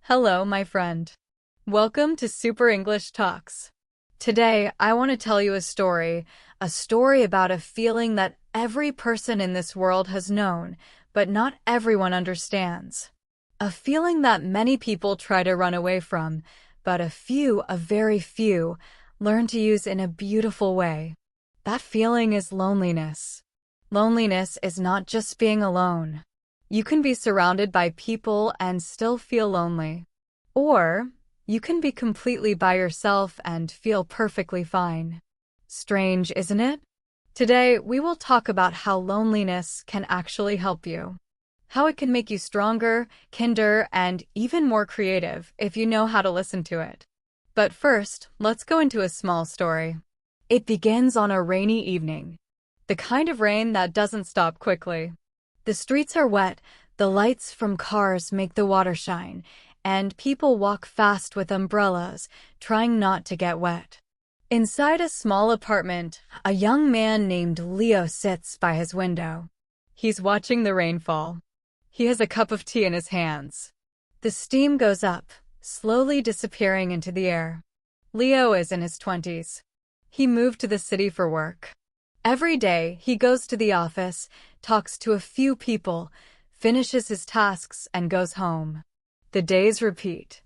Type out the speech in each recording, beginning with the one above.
Hello, my friend. Welcome to Super English Talks. Today, I want to tell you a story about a feeling that every person in this world has known, but not everyone understands. A feeling that many people try to run away from, but a very few, learn to use in a beautiful way. That feeling is loneliness. Loneliness is not just being alone. You can be surrounded by people and still feel lonely. Or you can be completely by yourself and feel perfectly fine. Strange, isn't it? Today, we will talk about how loneliness can actually help you. How it can make you stronger, kinder, and even more creative if you know how to listen to it. But first, let's go into a small story. It begins on a rainy evening. The kind of rain that doesn't stop quickly. The streets are wet, the lights from cars make the water shine, and people walk fast with umbrellas, trying not to get wet. Inside a small apartment, a young man named Leo sits by his window. He's watching the rain fall. He has a cup of tea in his hands. The steam goes up, slowly disappearing into the air. Leo is in his 20s. He moved to the city for work. Every day, he goes to the office, talks to a few people, finishes his tasks, and goes home. The days repeat.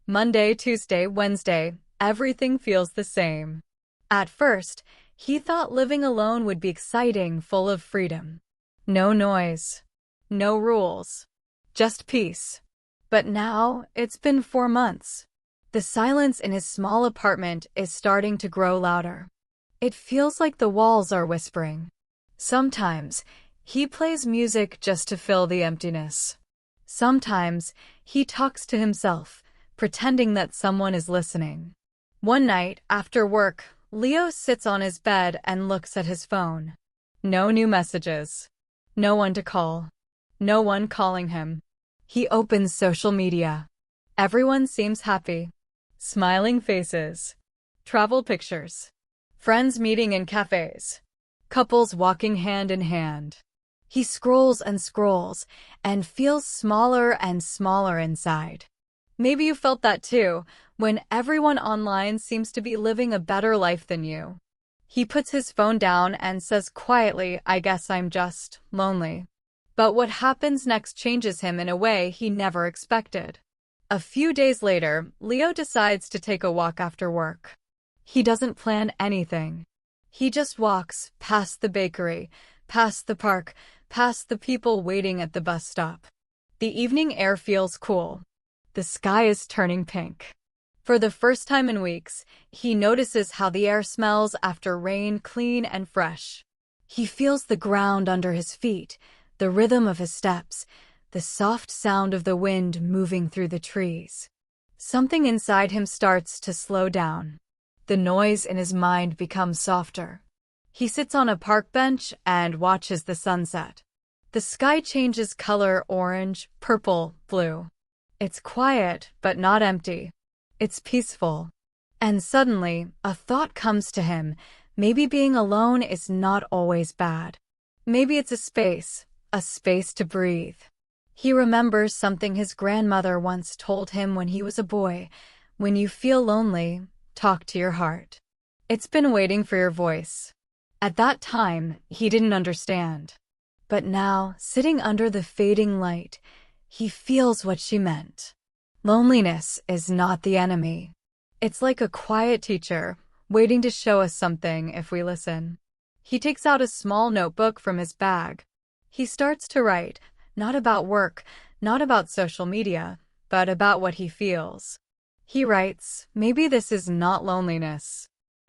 Monday, Tuesday, Wednesday, everything feels the same. At first, he thought living alone would be exciting, full of freedom. No noise. No rules. Just peace. But now, it's been 4 months. The silence in his small apartment is starting to grow louder. It feels like the walls are whispering. Sometimes, he plays music just to fill the emptiness. Sometimes, he talks to himself, pretending that someone is listening. One night, after work, Leo sits on his bed and looks at his phone. No new messages. No one to call. No one calling him. He opens social media. Everyone seems happy. Smiling faces. Travel pictures. Friends meeting in cafes. Couples walking hand in hand. He scrolls and feels smaller and smaller inside. Maybe you felt that too, when everyone online seems to be living a better life than you. He puts his phone down and says quietly, "I guess I'm just lonely." But what happens next changes him in a way he never expected. A few days later, Leo decides to take a walk after work. He doesn't plan anything. He just walks past the bakery, past the park, past the people waiting at the bus stop. The evening air feels cool. The sky is turning pink. For the first time in weeks, he notices how the air smells after rain, clean and fresh. He feels the ground under his feet, the rhythm of his steps, the soft sound of the wind moving through the trees. Something inside him starts to slow down. The noise in his mind becomes softer. He sits on a park bench and watches the sunset. The sky changes color: orange, purple, blue. It's quiet, but not empty. It's peaceful. And suddenly, a thought comes to him. Maybe being alone is not always bad. Maybe it's a space to breathe. He remembers something his grandmother once told him when he was a boy. When you feel lonely, talk to your heart. It's been waiting for your voice. At that time, he didn't understand. But now, sitting under the fading light, he feels what she meant. Loneliness is not the enemy. It's like a quiet teacher, waiting to show us something if we listen. He takes out a small notebook from his bag. He starts to write, not about work, not about social media, but about what he feels. He writes, "Maybe this is not loneliness.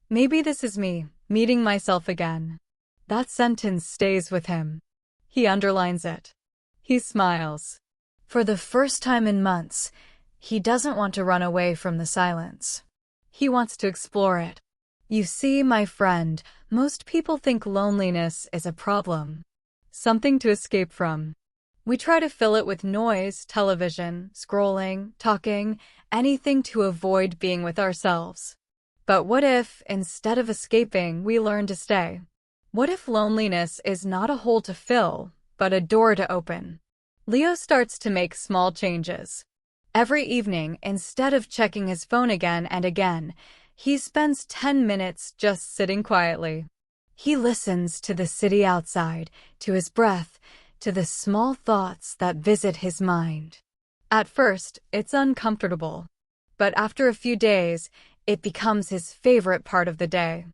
Maybe this is me, meeting myself again." That sentence stays with him. He underlines it. He smiles. For the first time in months, he doesn't want to run away from the silence. He wants to explore it. You see, my friend, most people think loneliness is a problem. Something to escape from. We try to fill it with noise, television, scrolling, talking, anything to avoid being with ourselves. But what if, instead of escaping, we learn to stay? What if loneliness is not a hole to fill, but a door to open? Leo starts to make small changes. Every evening, instead of checking his phone again and again, he spends 10 minutes just sitting quietly. He listens to the city outside, to his breath, to the small thoughts that visit his mind. At first, it's uncomfortable, but after a few days, it becomes his favorite part of the day.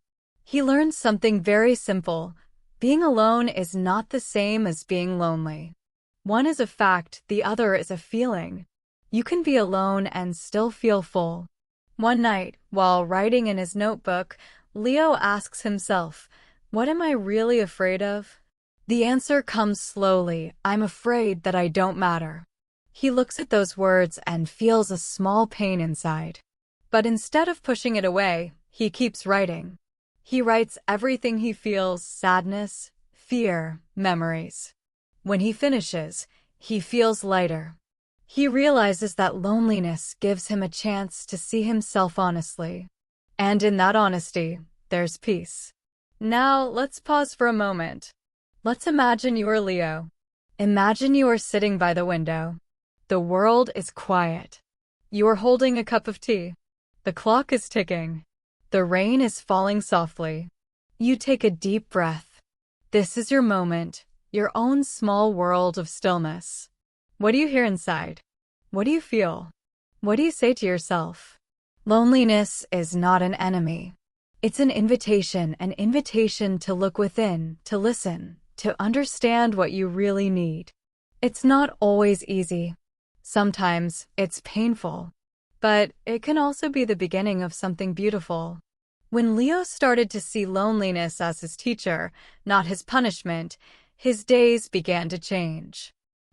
He learns something very simple. Being alone is not the same as being lonely. One is a fact, the other is a feeling. You can be alone and still feel full. One night, while writing in his notebook, Leo asks himself, "What am I really afraid of?" The answer comes slowly, "I'm afraid that I don't matter." He looks at those words and feels a small pain inside. But instead of pushing it away, he keeps writing. He writes everything he feels: sadness, fear, memories. When he finishes, he feels lighter. He realizes that loneliness gives him a chance to see himself honestly. And in that honesty, there's peace. Now, let's pause for a moment. Let's imagine you are Leo. Imagine you are sitting by the window. The world is quiet. You are holding a cup of tea. The clock is ticking. The rain is falling softly. You take a deep breath. This is your moment, your own small world of stillness. What do you hear inside? What do you feel? What do you say to yourself? Loneliness is not an enemy. It's an invitation to look within, to listen, to understand what you really need. It's not always easy. Sometimes it's painful. But it can also be the beginning of something beautiful. When Leo started to see loneliness as his teacher, not his punishment, his days began to change.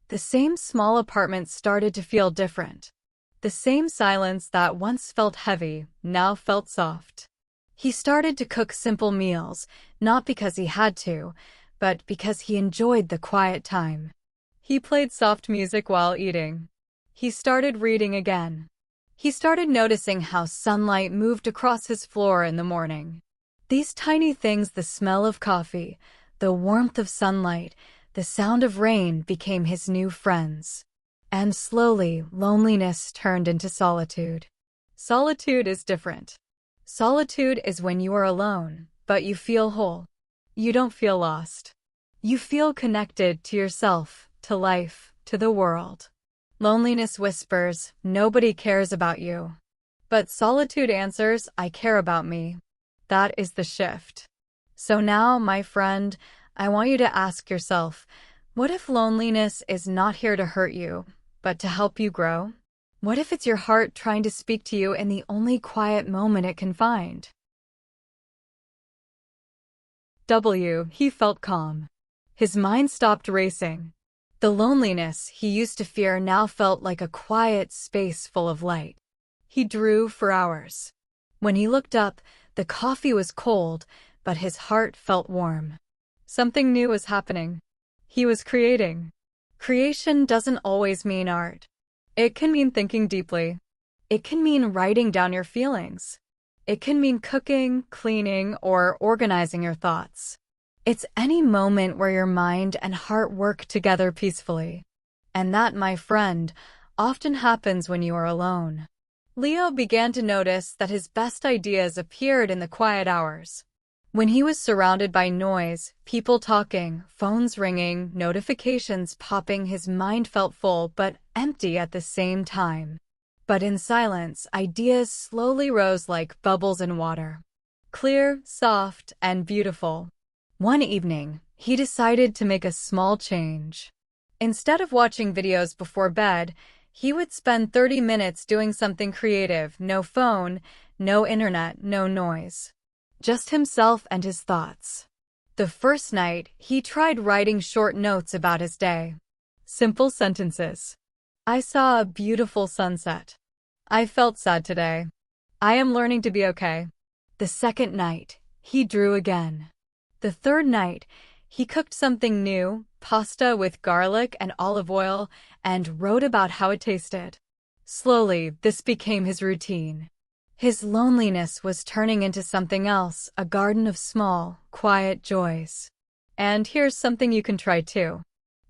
The same small apartment started to feel different. The same silence that once felt heavy now felt soft. He started to cook simple meals, not because he had to, but because he enjoyed the quiet time. He played soft music while eating. He started reading again. He started noticing how sunlight moved across his floor in the morning. These tiny things, the smell of coffee, the warmth of sunlight, the sound of rain, became his new friends. And slowly, loneliness turned into solitude. Solitude is different. Solitude is when you are alone, but you feel whole. You don't feel lost. You feel connected to yourself, to life, to the world. Loneliness whispers, "Nobody cares about you." But solitude answers, "I care about me." That is the shift. So now, my friend, I want you to ask yourself, what if loneliness is not here to hurt you, but to help you grow? What if it's your heart trying to speak to you in the only quiet moment it can find? He felt calm. His mind stopped racing. The loneliness he used to fear now felt like a quiet space full of light. He drew for hours. When he looked up, the coffee was cold, but his heart felt warm. Something new was happening. He was creating. Creation doesn't always mean art. It can mean thinking deeply. It can mean writing down your feelings. It can mean cooking, cleaning, or organizing your thoughts. It's any moment where your mind and heart work together peacefully. And that, my friend, often happens when you are alone. Leo began to notice that his best ideas appeared in the quiet hours. When he was surrounded by noise, people talking, phones ringing, notifications popping, his mind felt full but empty at the same time. But in silence, ideas slowly rose like bubbles in water. Clear, soft, and beautiful. One evening, he decided to make a small change. Instead of watching videos before bed, he would spend 30 minutes doing something creative. No phone, no internet, no noise. Just himself and his thoughts. The first night, he tried writing short notes about his day. Simple sentences. "I saw a beautiful sunset. I felt sad today. I am learning to be okay." The second night, he drew again. The third night, he cooked something new, pasta with garlic and olive oil, and wrote about how it tasted. Slowly, this became his routine. His loneliness was turning into something else, a garden of small, quiet joys. And here's something you can try too.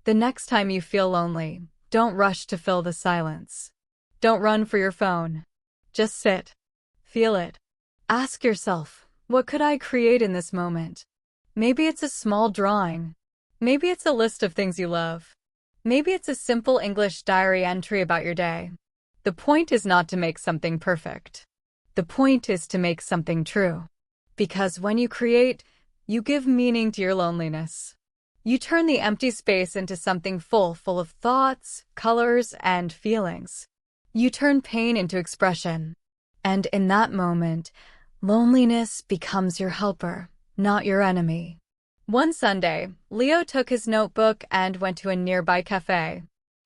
The next time you feel lonely, don't rush to fill the silence. Don't run for your phone. Just sit. Feel it. Ask yourself, what could I create in this moment? Maybe it's a small drawing. Maybe it's a list of things you love. Maybe it's a simple English diary entry about your day. The point is not to make something perfect. The point is to make something true. Because when you create, you give meaning to your loneliness. You turn the empty space into something full of thoughts, colors, and feelings. You turn pain into expression. And in that moment, loneliness becomes your helper, not your enemy. One Sunday, Leo took his notebook and went to a nearby cafe.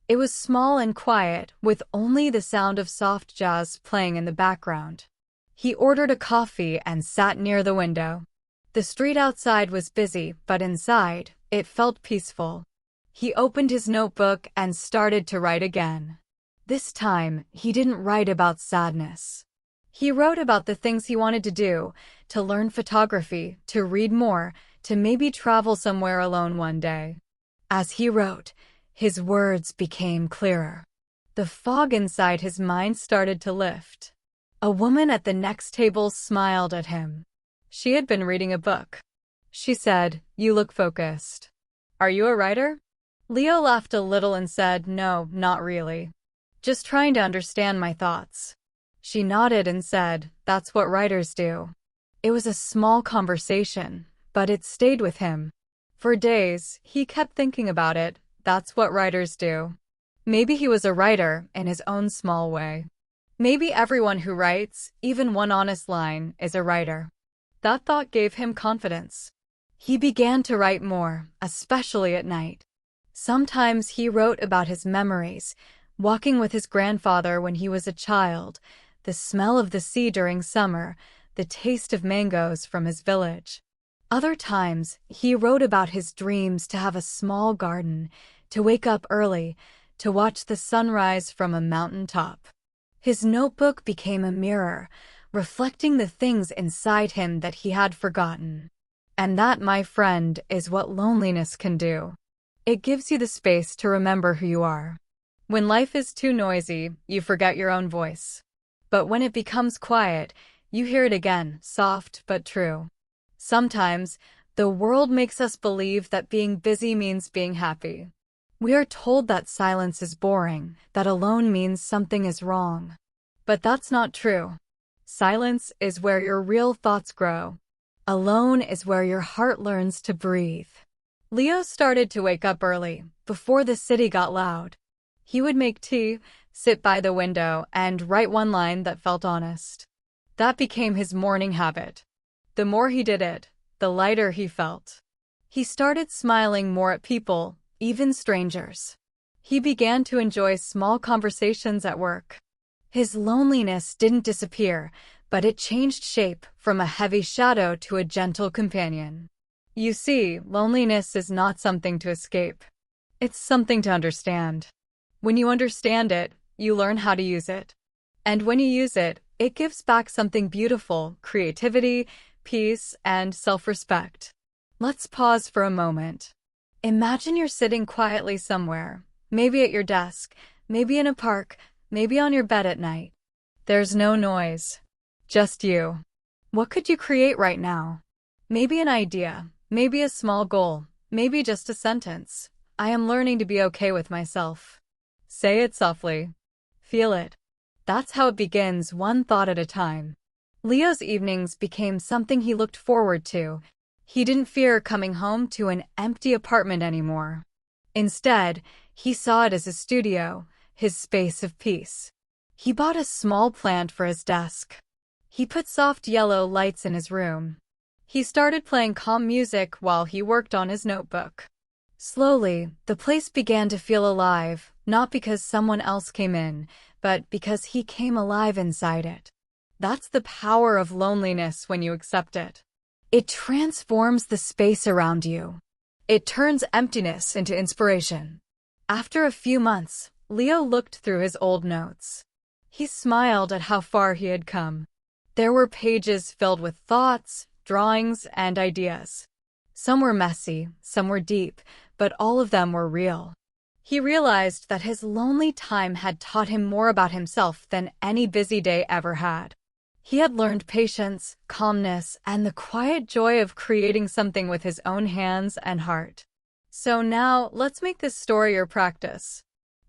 It was small and quiet, with only the sound of soft jazz playing in the background. He ordered a coffee and sat near the window. The street outside was busy, but inside, it felt peaceful. He opened his notebook and started to write again. This time, he didn't write about sadness. He wrote about the things he wanted to do, to learn photography, to read more, to maybe travel somewhere alone one day. As he wrote, his words became clearer. The fog inside his mind started to lift. A woman at the next table smiled at him. She had been reading a book. She said, "You look focused. Are you a writer?" Leo laughed a little and said, "No, not really. Just trying to understand my thoughts." She nodded and said, "That's what writers do." It was a small conversation, but it stayed with him. For days, he kept thinking about it. That's what writers do. Maybe he was a writer in his own small way. Maybe everyone who writes, even one honest line, is a writer. That thought gave him confidence. He began to write more, especially at night. Sometimes he wrote about his memories, walking with his grandfather when he was a child, the smell of the sea during summer, the taste of mangoes from his village. Other times, he wrote about his dreams to have a small garden, to wake up early, to watch the sunrise from a mountain top. His notebook became a mirror, reflecting the things inside him that he had forgotten. And that, my friend, is what loneliness can do. It gives you the space to remember who you are. When life is too noisy, you forget your own voice. But when it becomes quiet, you hear it again, soft but true. Sometimes, the world makes us believe that being busy means being happy. We are told that silence is boring, that alone means something is wrong. But that's not true. Silence is where your real thoughts grow. Alone is where your heart learns to breathe. Leo started to wake up early, before the city got loud. He would make tea, sit by the window, and write one line that felt honest. That became his morning habit. The more he did it, the lighter he felt. He started smiling more at people, even strangers. He began to enjoy small conversations at work. His loneliness didn't disappear, but it changed shape from a heavy shadow to a gentle companion. You see, loneliness is not something to escape. It's something to understand. When you understand it, you learn how to use it. And when you use it, it gives back something beautiful: creativity, peace, and self-respect. Let's pause for a moment. Imagine you're sitting quietly somewhere, maybe at your desk, maybe in a park, maybe on your bed at night. There's no noise, just you. What could you create right now? Maybe an idea, maybe a small goal, maybe just a sentence. I am learning to be okay with myself. Say it softly. Feel it. That's how it begins, one thought at a time. Leo's evenings became something he looked forward to. He didn't fear coming home to an empty apartment anymore. Instead, he saw it as a studio, his space of peace. He bought a small plant for his desk. He put soft yellow lights in his room. He started playing calm music while he worked on his notebook. Slowly, the place began to feel alive, not because someone else came in, but because he came alive inside it. That's the power of loneliness when you accept it. It transforms the space around you. It turns emptiness into inspiration. After a few months, Leo looked through his old notes. He smiled at how far he had come. There were pages filled with thoughts, drawings, and ideas. Some were messy, some were deep, but all of them were real. He realized that his lonely time had taught him more about himself than any busy day ever had. He had learned patience, calmness, and the quiet joy of creating something with his own hands and heart. So now, let's make this story your practice.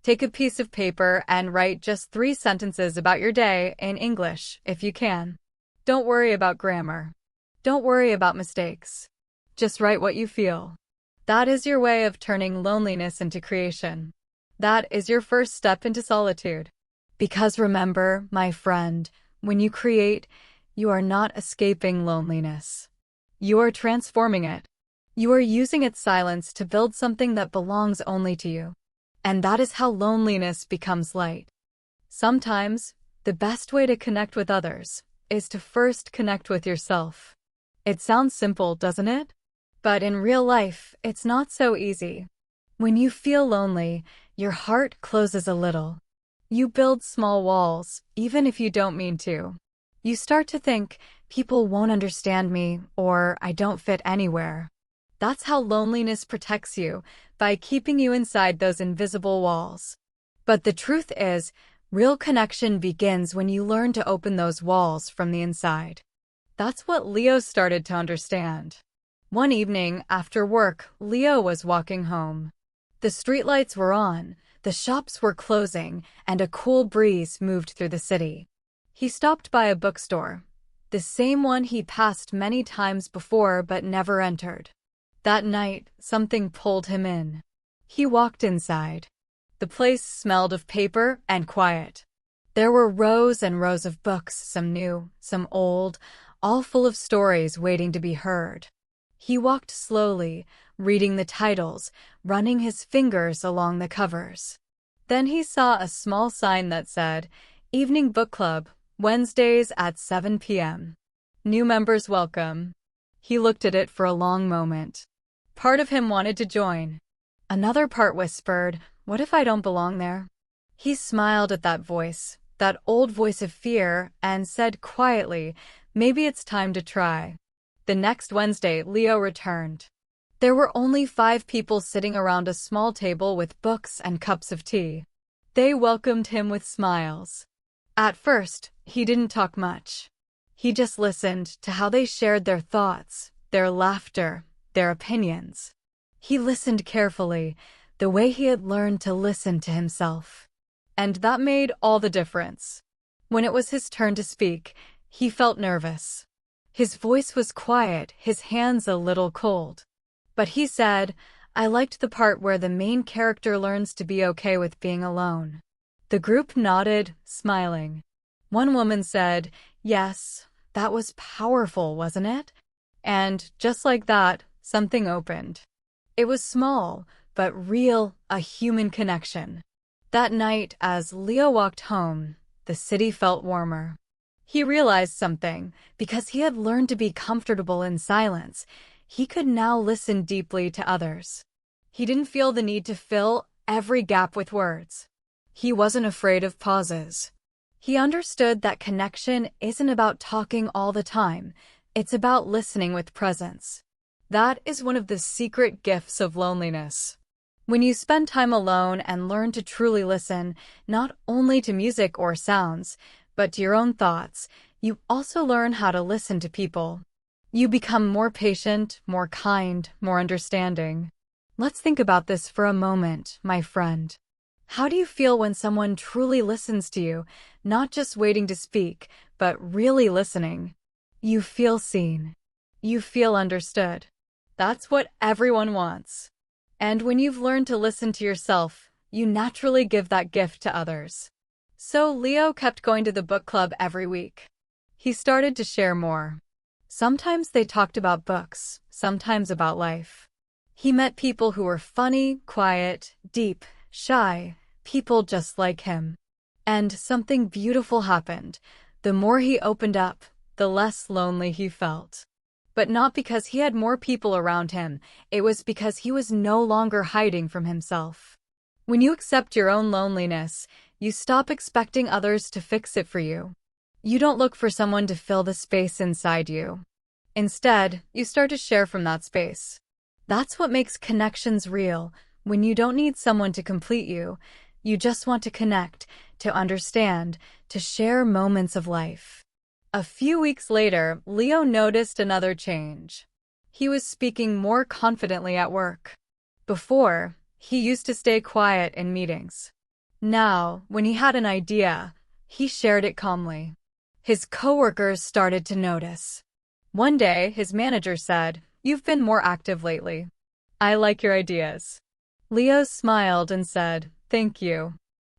Take a piece of paper and write just 3 sentences about your day in English, if you can. Don't worry about grammar. Don't worry about mistakes. Just write what you feel. That is your way of turning loneliness into creation. That is your first step into solitude. Because remember, my friend, when you create, you are not escaping loneliness. You are transforming it. You are using its silence to build something that belongs only to you. And that is how loneliness becomes light. Sometimes, the best way to connect with others is to first connect with yourself. It sounds simple, doesn't it? But in real life, it's not so easy. When you feel lonely, your heart closes a little. You build small walls, even if you don't mean to. You start to think, people won't understand me, or I don't fit anywhere. That's how loneliness protects you, by keeping you inside those invisible walls. But the truth is, real connection begins when you learn to open those walls from the inside. That's what Leo started to understand. One evening, after work, Leo was walking home. The streetlights were on, the shops were closing, and a cool breeze moved through the city. He stopped by a bookstore, the same one he passed many times before but never entered. That night, something pulled him in. He walked inside. The place smelled of paper and quiet. There were rows and rows of books, some new, some old, all full of stories waiting to be heard. He walked slowly, reading the titles, running his fingers along the covers. Then he saw a small sign that said, "Evening Book Club, Wednesdays at 7 p.m. New members welcome." He looked at it for a long moment. Part of him wanted to join. Another part whispered, "What if I don't belong there?" He smiled at that voice, that old voice of fear, and said quietly, "Maybe it's time to try." The next Wednesday, Leo returned. There were only 5 people sitting around a small table with books and cups of tea. They welcomed him with smiles. At first, he didn't talk much. He just listened to how they shared their thoughts, their laughter, their opinions. He listened carefully, the way he had learned to listen to himself. And that made all the difference. When it was his turn to speak, he felt nervous. His voice was quiet, his hands a little cold. But he said, "I liked the part where the main character learns to be okay with being alone." The group nodded, smiling. One woman said, "Yes, that was powerful, wasn't it?" And just like that, something opened. It was small, but real, a human connection. That night, as Leo walked home, the city felt warmer. He realized something. Because he had learned to be comfortable in silence, he could now listen deeply to others. He didn't feel the need to fill every gap with words. He wasn't afraid of pauses. He understood that connection isn't about talking all the time, it's about listening with presence. That is one of the secret gifts of loneliness. When you spend time alone and learn to truly listen, not only to music or sounds, but to your own thoughts, you also learn how to listen to people. You become more patient, more kind, more understanding. Let's think about this for a moment, my friend. How do you feel when someone truly listens to you, not just waiting to speak, but really listening? You feel seen. You feel understood. That's what everyone wants. And when you've learned to listen to yourself, you naturally give that gift to others. So Leo kept going to the book club every week. He started to share more. Sometimes they talked about books, sometimes about life. He met people who were funny, quiet, deep, shy, people just like him. And something beautiful happened. The more he opened up, the less lonely he felt. But not because he had more people around him, it was because he was no longer hiding from himself. When you accept your own loneliness, you stop expecting others to fix it for you. You don't look for someone to fill the space inside you. Instead, you start to share from that space. That's what makes connections real, When you don't need someone to complete you, you just want to connect, to understand, to share moments of life. A few weeks later, Leo noticed another change. He was speaking more confidently at work. Before, he used to stay quiet in meetings. Now, when he had an idea, he shared it calmly. His coworkers started to notice. One day, his manager said, "You've been more active lately. I like your ideas." Leo smiled and said, "Thank you."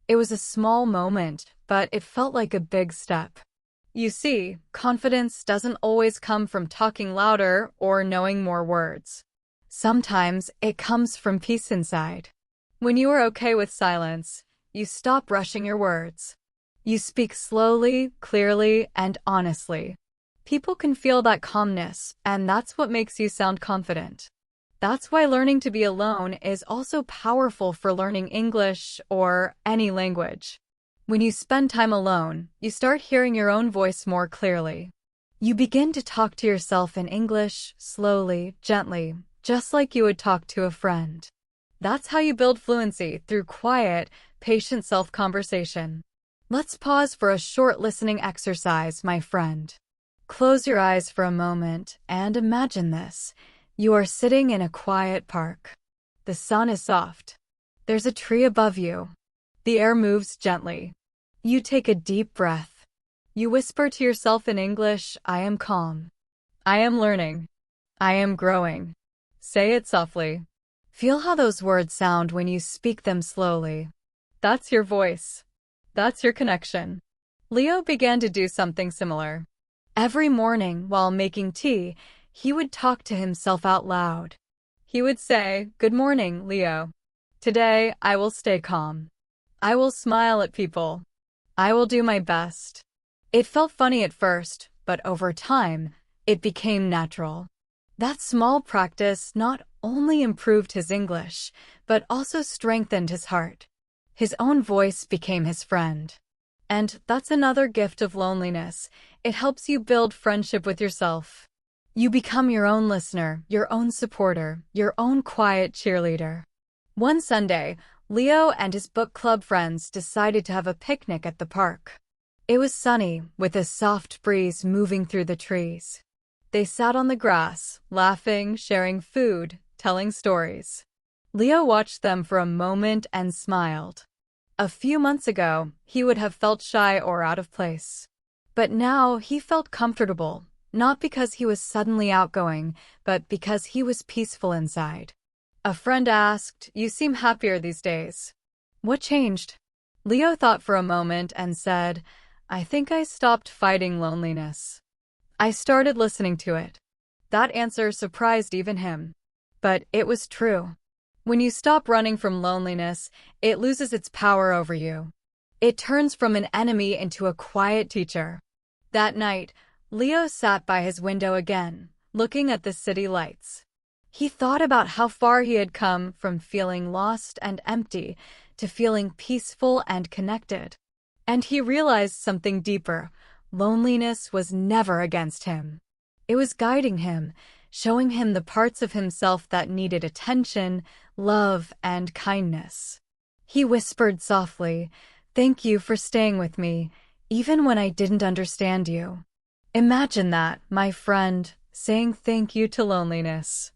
It was a small moment, but it felt like a big step. You see, confidence doesn't always come from talking louder or knowing more words. Sometimes it comes from peace inside. When you are okay with silence, you stop rushing your words. You speak slowly, clearly, and honestly. People can feel that calmness, and that's what makes you sound confident. That's why learning to be alone is also powerful for learning English or any language. When you spend time alone, you start hearing your own voice more clearly. You begin to talk to yourself in English, slowly, gently, just like you would talk to a friend. That's how you build fluency, through quiet, patient self-conversation. Let's pause for a short listening exercise, my friend. Close your eyes for a moment and imagine this. You are sitting in a quiet park. The sun is soft. There's a tree above you. The air moves gently. You take a deep breath. You whisper to yourself in English, "I am calm. I am learning. I am growing." Say it softly. Feel how those words sound when you speak them slowly. That's your voice. That's your connection. Leo began to do something similar. Every morning, while making tea, he would talk to himself out loud. He would say, "Good morning, Leo. Today, I will stay calm. I will smile at people. I will do my best." It felt funny at first, but over time, it became natural. That small practice not only improved his English, but also strengthened his heart. His own voice became his friend. And that's another gift of loneliness. It helps you build friendship with yourself. You become your own listener, your own supporter, your own quiet cheerleader. One Sunday, Leo and his book club friends decided to have a picnic at the park. It was sunny, with a soft breeze moving through the trees. They sat on the grass, laughing, sharing food, telling stories. Leo watched them for a moment and smiled. A few months ago, he would have felt shy or out of place. But now he felt comfortable. Not because he was suddenly outgoing, but because he was peaceful inside. A friend asked, "You seem happier these days. What changed?" Leo thought for a moment and said, "I think I stopped fighting loneliness. I started listening to it." That answer surprised even him. But it was true. When you stop running from loneliness, it loses its power over you. It turns from an enemy into a quiet teacher. That night, Leo sat by his window again, looking at the city lights. He thought about how far he had come from feeling lost and empty to feeling peaceful and connected. And he realized something deeper. Loneliness was never against him. It was guiding him, showing him the parts of himself that needed attention, love, and kindness. He whispered softly, "Thank you for staying with me, even when I didn't understand you." Imagine that, my friend, saying thank you to loneliness.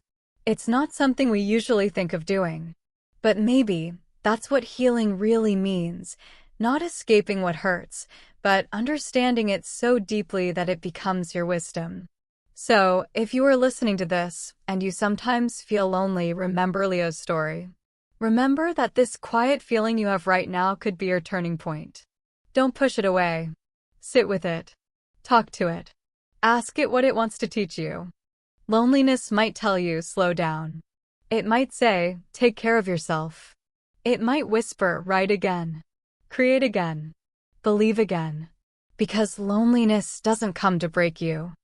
It's not something we usually think of doing. But maybe that's what healing really means, not escaping what hurts, but understanding it so deeply that it becomes your wisdom. So, if you are listening to this, and you sometimes feel lonely, remember Leo's story. Remember that this quiet feeling you have right now could be your turning point. Don't push it away. Sit with it. Talk to it. Ask it what it wants to teach you. Loneliness might tell you, slow down. It might say, take care of yourself. It might whisper, write again. Create again. Believe again. Because loneliness doesn't come to break you.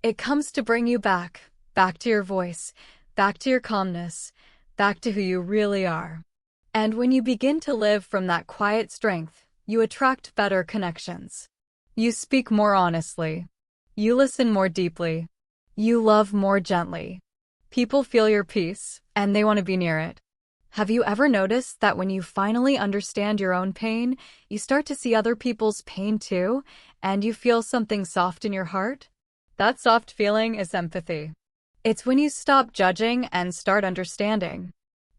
It comes to bring you back, back to your voice, back to your calmness, back to who you really are. And when you begin to live from that quiet strength, you attract better connections. You speak more honestly. You listen more deeply. You love more gently. People feel your peace, and they want to be near it. Have you ever noticed that when you finally understand your own pain, you start to see other people's pain too, and you feel something soft in your heart? That soft feeling is empathy. It's when you stop judging and start understanding.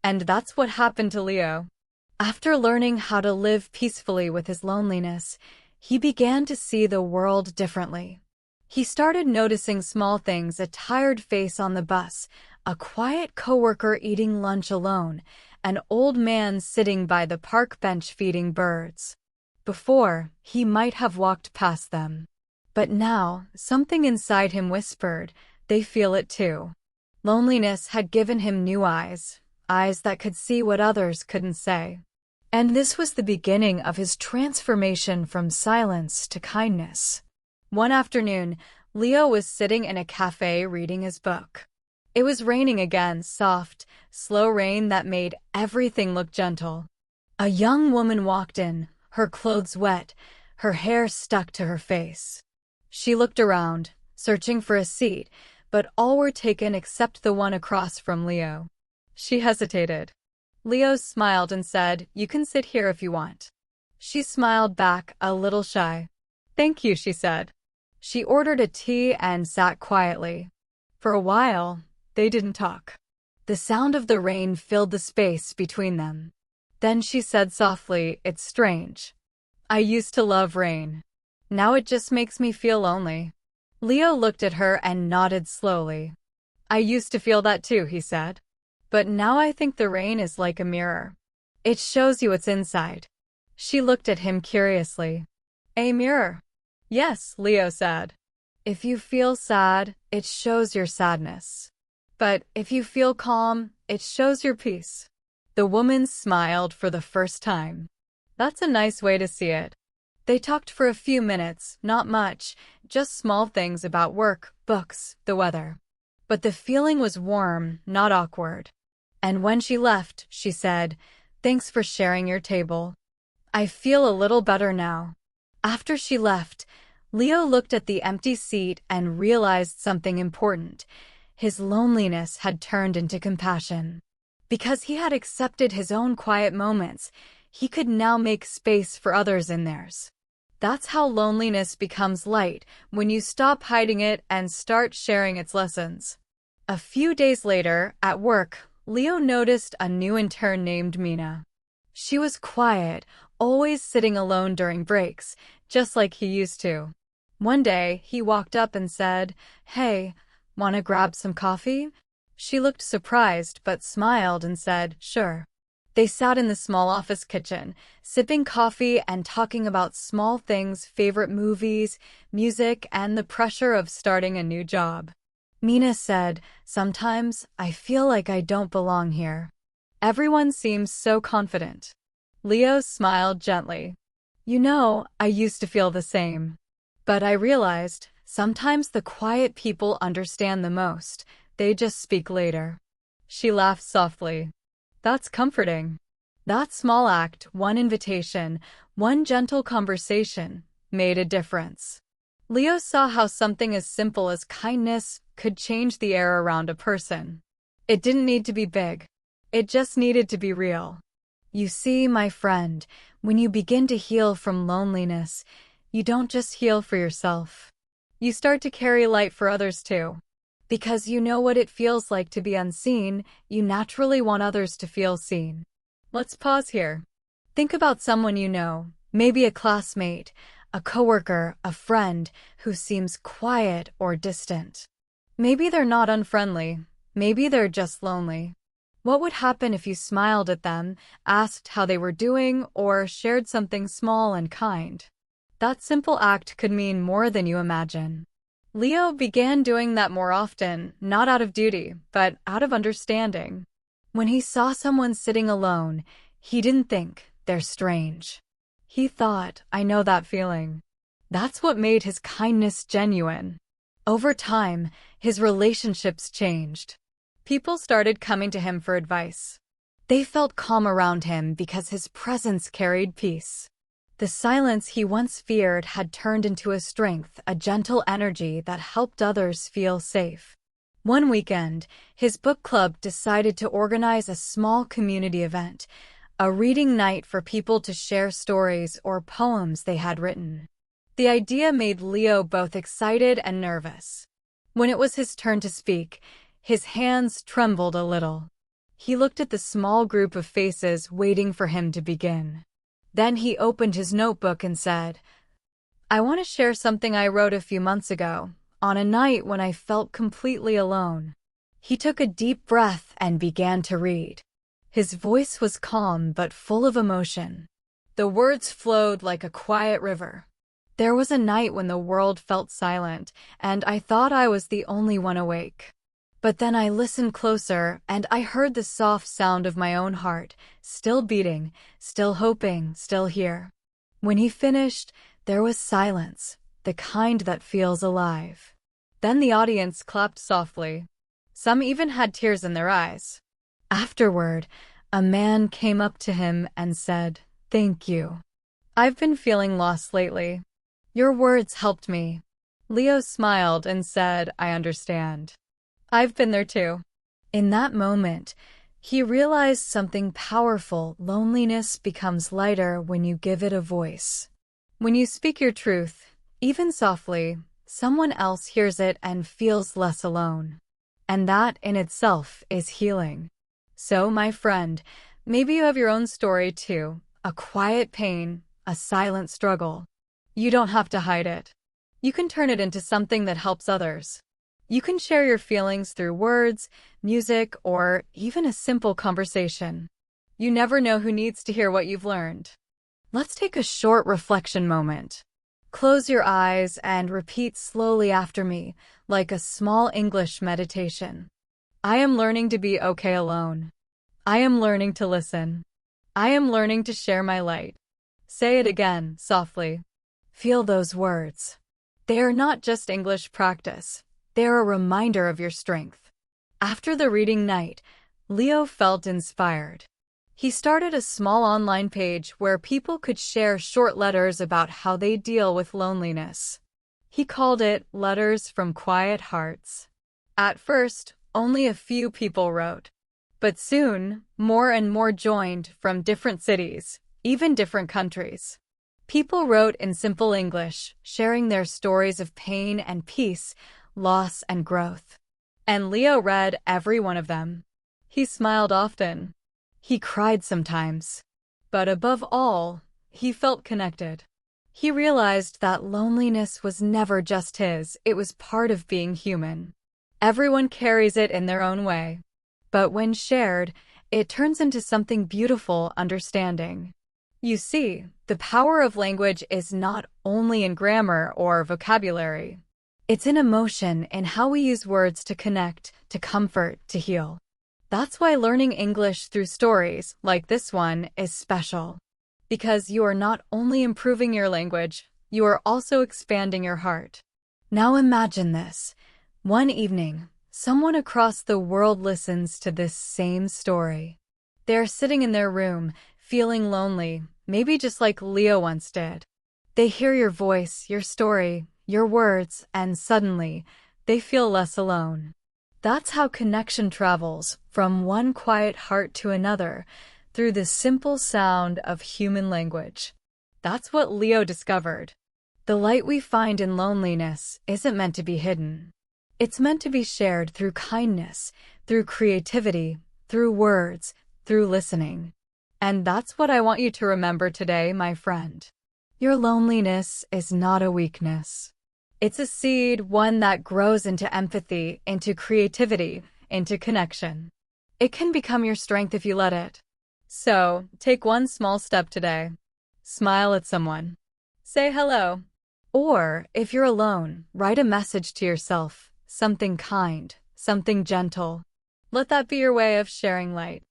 And that's what happened to Leo. After learning how to live peacefully with his loneliness, he began to see the world differently. He started noticing small things: a tired face on the bus, a quiet coworker eating lunch alone, an old man sitting by the park bench feeding birds. Before, he might have walked past them. But now, something inside him whispered, they feel it too. Loneliness had given him new eyes, eyes that could see what others couldn't say. And this was the beginning of his transformation from silence to kindness. One afternoon, Leo was sitting in a cafe reading his book. It was raining again, soft, slow rain that made everything look gentle. A young woman walked in, her clothes wet, her hair stuck to her face. She looked around, searching for a seat, but all were taken except the one across from Leo. She hesitated. Leo smiled and said, "You can sit here if you want." She smiled back, a little shy. "Thank you," she said. She ordered a tea and sat quietly. For a while, they didn't talk. The sound of the rain filled the space between them. Then she said softly, "It's strange. I used to love rain. Now it just makes me feel lonely." Leo looked at her and nodded slowly. "I used to feel that too," he said. "But now I think the rain is like a mirror. It shows you what's inside." She looked at him curiously. "A mirror?" "Yes," Leo said. "If you feel sad, it shows your sadness. But if you feel calm, it shows your peace." The woman smiled for the first time. "That's a nice way to see it." They talked for a few minutes, not much, just small things about work, books, the weather. But the feeling was warm, not awkward. And when she left, she said, "Thanks for sharing your table. I feel a little better now." After she left, Leo looked at the empty seat and realized something important. His loneliness had turned into compassion. Because he had accepted his own quiet moments, he could now make space for others in theirs. That's how loneliness becomes light, when you stop hiding it and start sharing its lessons. A few days later, at work, Leo noticed a new intern named Mina. She was quiet, always sitting alone during breaks, just like he used to. One day, he walked up and said, "Hey, wanna grab some coffee?" She looked surprised but smiled and said, "Sure." They sat in the small office kitchen, sipping coffee and talking about small things, favorite movies, music, and the pressure of starting a new job. Mina said, "Sometimes I feel like I don't belong here. Everyone seems so confident." Leo smiled gently. "You know, I used to feel the same. But I realized, sometimes the quiet people understand the most. They just speak later." She laughed softly. "That's comforting." That small act, one invitation, one gentle conversation, made a difference. Leo saw how something as simple as kindness could change the air around a person. It didn't need to be big. It just needed to be real. You see, my friend, when you begin to heal from loneliness, you don't just heal for yourself. You start to carry light for others too. Because you know what it feels like to be unseen, you naturally want others to feel seen. Let's pause here. Think about someone you know, maybe a classmate, a coworker, a friend who seems quiet or distant. Maybe they're not unfriendly. Maybe they're just lonely. What would happen if you smiled at them, asked how they were doing, or shared something small and kind? That simple act could mean more than you imagine. Leo began doing that more often, not out of duty, but out of understanding. When he saw someone sitting alone, he didn't think, "They're strange." He thought, "I know that feeling." That's what made his kindness genuine. Over time, his relationships changed. People started coming to him for advice. They felt calm around him because his presence carried peace. The silence he once feared had turned into a strength, a gentle energy that helped others feel safe. One weekend, his book club decided to organize a small community event, a reading night for people to share stories or poems they had written. The idea made Leo both excited and nervous. When it was his turn to speak, his hands trembled a little. He looked at the small group of faces waiting for him to begin. Then he opened his notebook and said, "I want to share something I wrote a few months ago, on a night when I felt completely alone." He took a deep breath and began to read. His voice was calm but full of emotion. The words flowed like a quiet river. "There was a night when the world felt silent, and I thought I was the only one awake. But then I listened closer, and I heard the soft sound of my own heart, still beating, still hoping, still here." When he finished, there was silence, the kind that feels alive. Then the audience clapped softly. Some even had tears in their eyes. Afterward, a man came up to him and said, "Thank you. I've been feeling lost lately. Your words helped me." Leo smiled and said, "I understand. I've been there too." In that moment, he realized something powerful. Loneliness becomes lighter when you give it a voice. When you speak your truth, even softly, someone else hears it and feels less alone. And that in itself is healing. So, my friend, maybe you have your own story too, a quiet pain, a silent struggle. You don't have to hide it. You can turn it into something that helps others. You can share your feelings through words, music, or even a simple conversation. You never know who needs to hear what you've learned. Let's take a short reflection moment. Close your eyes and repeat slowly after me, like a small English meditation. I am learning to be okay alone. I am learning to listen. I am learning to share my light. Say it again, softly. Feel those words. They are not just English practice. They're a reminder of your strength. After the reading night, Leo felt inspired. He started a small online page where people could share short letters about how they deal with loneliness. He called it Letters from Quiet Hearts. At first, only a few people wrote. But soon, more and more joined from different cities, even different countries. People wrote in simple English, sharing their stories of pain and peace, loss and growth. And Leo read every one of them. He smiled often. He cried sometimes. But above all, he felt connected. He realized that loneliness was never just his, it was part of being human. Everyone carries it in their own way. But when shared, it turns into something beautiful, understanding. You see, the power of language is not only in grammar or vocabulary. It's in emotion, in how we use words to connect, to comfort, to heal. That's why learning English through stories, like this one, is special. Because you are not only improving your language, you are also expanding your heart. Now imagine this. One evening, someone across the world listens to this same story. They're sitting in their room, feeling lonely, maybe just like Leo once did. They hear your voice, your story, your words, and suddenly, they feel less alone. That's how connection travels, from one quiet heart to another, through the simple sound of human language. That's what Leo discovered. The light we find in loneliness isn't meant to be hidden. It's meant to be shared through kindness, through creativity, through words, through listening. And that's what I want you to remember today, my friend. Your loneliness is not a weakness. It's a seed, one that grows into empathy, into creativity, into connection. It can become your strength if you let it. So, take one small step today. Smile at someone. Say hello. Or, if you're alone, write a message to yourself, something kind, something gentle. Let that be your way of sharing light.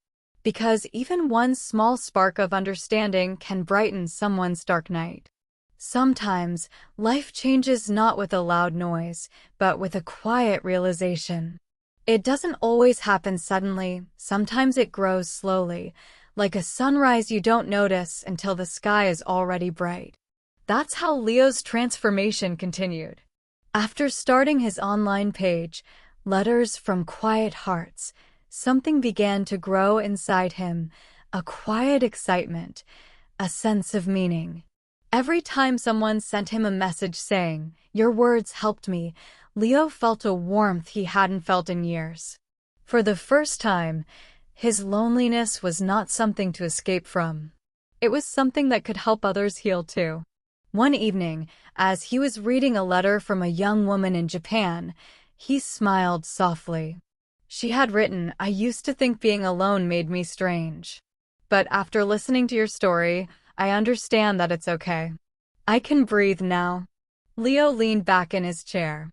Because even one small spark of understanding can brighten someone's dark night. Sometimes, life changes not with a loud noise, but with a quiet realization. It doesn't always happen suddenly, sometimes it grows slowly, like a sunrise you don't notice until the sky is already bright. That's how Leo's transformation continued. After starting his online page, letters from quiet hearts. Something began to grow inside him, a quiet excitement, a sense of meaning. Every time someone sent him a message saying, "Your words helped me," Leo felt a warmth he hadn't felt in years. For the first time, his loneliness was not something to escape from. It was something that could help others heal too. One evening, as he was reading a letter from a young woman in Japan, he smiled softly. She had written, "I used to think being alone made me strange. But after listening to your story, I understand that it's okay. I can breathe now." Leo leaned back in his chair.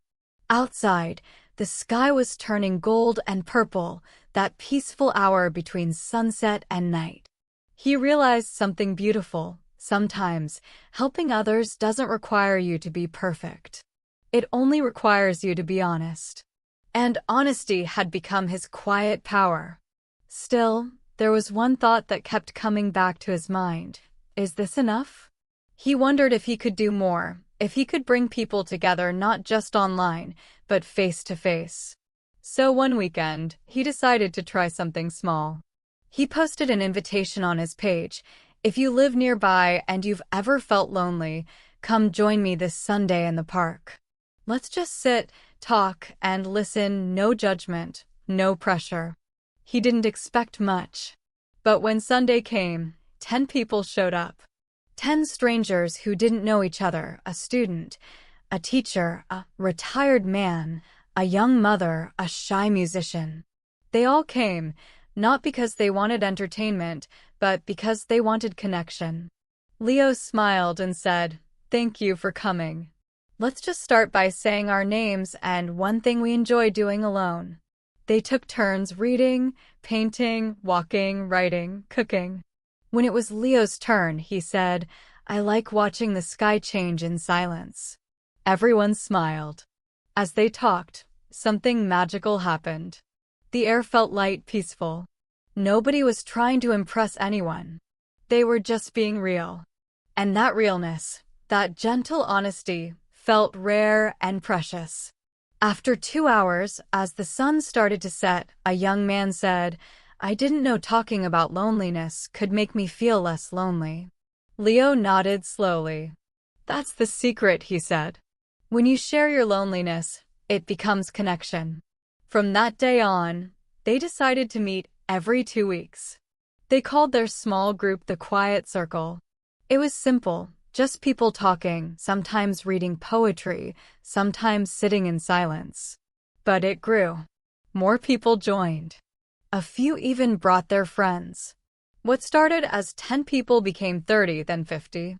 Outside, the sky was turning gold and purple, that peaceful hour between sunset and night. He realized something beautiful. Sometimes, helping others doesn't require you to be perfect. It only requires you to be honest. And honesty had become his quiet power. Still, there was one thought that kept coming back to his mind. Is this enough? He wondered if he could do more, if he could bring people together not just online, but face to face. So one weekend, he decided to try something small. He posted an invitation on his page. "If you live nearby and you've ever felt lonely, come join me this Sunday in the park. Let's just sit, talk, and listen, no judgment, no pressure." He didn't expect much. But when Sunday came, 10 people showed up. 10 strangers who didn't know each other, a student, a teacher, a retired man, a young mother, a shy musician. They all came, not because they wanted entertainment, but because they wanted connection. Leo smiled and said, "Thank you for coming. Let's just start by saying our names and one thing we enjoy doing alone." They took turns reading, painting, walking, writing, cooking. When it was Leo's turn, he said, "I like watching the sky change in silence." Everyone smiled. As they talked, something magical happened. The air felt light, peaceful. Nobody was trying to impress anyone. They were just being real. And that realness, that gentle honesty, felt rare and precious. After 2 hours, as the sun started to set, a young man said, "I didn't know talking about loneliness could make me feel less lonely." Leo nodded slowly. "That's the secret," he said. "When you share your loneliness, it becomes connection." From that day on, they decided to meet every 2 weeks. They called their small group the Quiet Circle. It was simple, just people talking, sometimes reading poetry, sometimes sitting in silence. But it grew. More people joined. A few even brought their friends. What started as 10 people became 30, then 50.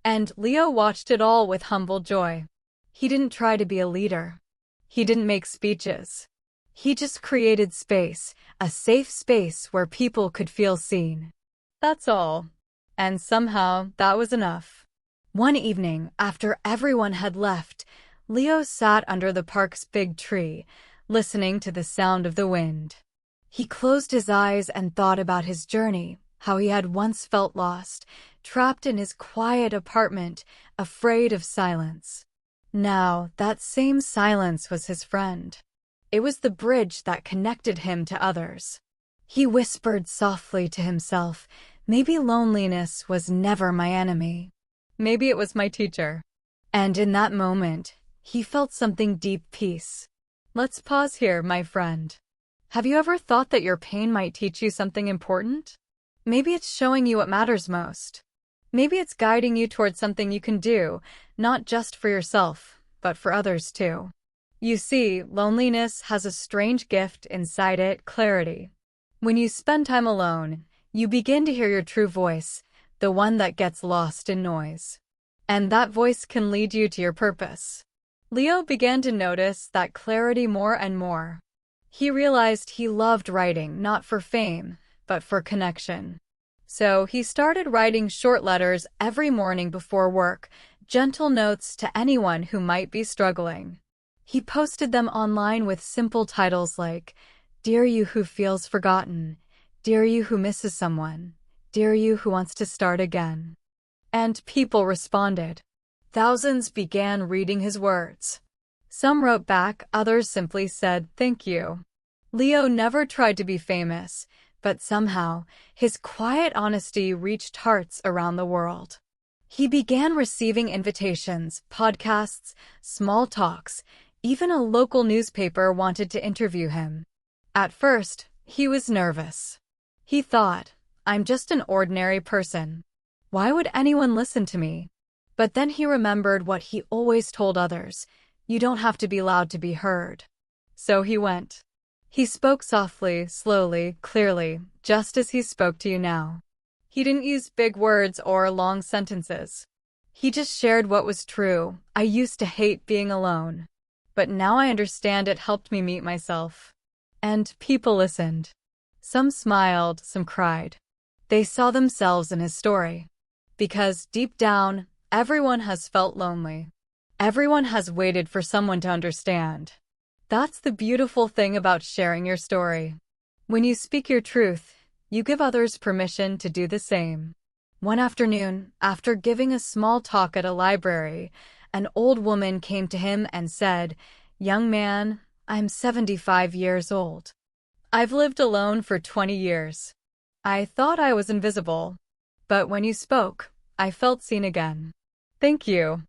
And Leo watched it all with humble joy. He didn't try to be a leader. He didn't make speeches. He just created space, a safe space where people could feel seen. That's all. And somehow, that was enough. One evening, after everyone had left, Leo sat under the park's big tree, listening to the sound of the wind. He closed his eyes and thought about his journey, how he had once felt lost, trapped in his quiet apartment, afraid of silence. Now, that same silence was his friend. It was the bridge that connected him to others. He whispered softly to himself, "Maybe loneliness was never my enemy. Maybe it was my teacher." And in that moment, he felt something deep peace. Let's pause here, my friend. Have you ever thought that your pain might teach you something important? Maybe it's showing you what matters most. Maybe it's guiding you towards something you can do, not just for yourself, but for others too. You see, loneliness has a strange gift inside it, clarity. When you spend time alone, you begin to hear your true voice, the one that gets lost in noise. And that voice can lead you to your purpose. Leo began to notice that clarity more and more. He realized he loved writing not for fame, but for connection. So he started writing short letters every morning before work, gentle notes to anyone who might be struggling. He posted them online with simple titles like, "Dear you who feels forgotten," "Dear you who misses someone," "Dear you who wants to start again." And people responded. Thousands began reading his words. Some wrote back, others simply said, "Thank you." Leo never tried to be famous, but somehow, his quiet honesty reached hearts around the world. He began receiving invitations, podcasts, small talks, even a local newspaper wanted to interview him. At first, he was nervous. He thought, "I'm just an ordinary person. Why would anyone listen to me?" But then he remembered what he always told others: you don't have to be loud to be heard. So he went. He spoke softly, slowly, clearly, just as he spoke to you now. He didn't use big words or long sentences. He just shared what was true. "I used to hate being alone, but now I understand it helped me meet myself." And people listened. Some smiled, some cried. They saw themselves in his story. Because deep down, everyone has felt lonely. Everyone has waited for someone to understand. That's the beautiful thing about sharing your story. When you speak your truth, you give others permission to do the same. One afternoon, after giving a small talk at a library, an old woman came to him and said, "Young man, I'm 75 years old. I've lived alone for 20 years. I thought I was invisible. But when you spoke, I felt seen again. Thank you."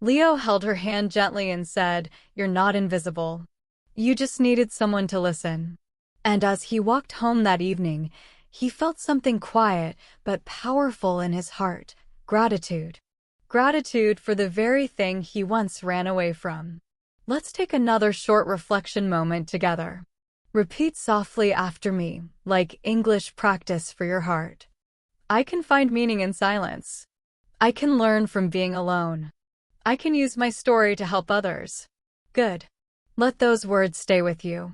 Leo held her hand gently and said, "You're not invisible. You just needed someone to listen." And as he walked home that evening, he felt something quiet but powerful in his heart: gratitude. Gratitude for the very thing he once ran away from. Let's take another short reflection moment together. Repeat softly after me, like English practice for your heart. I can find meaning in silence. I can learn from being alone. I can use my story to help others. Good. Let those words stay with you.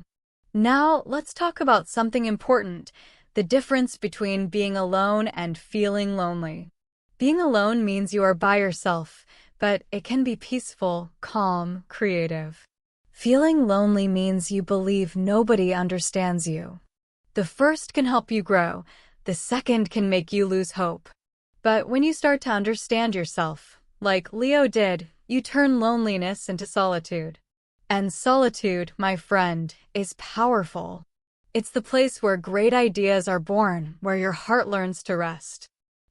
Now, let's talk about something important: the difference between being alone and feeling lonely. Being alone means you are by yourself, but it can be peaceful, calm, creative. Feeling lonely means you believe nobody understands you. The first can help you grow, the second can make you lose hope. But when you start to understand yourself, like Leo did, you turn loneliness into solitude. And solitude, my friend, is powerful. It's the place where great ideas are born, where your heart learns to rest.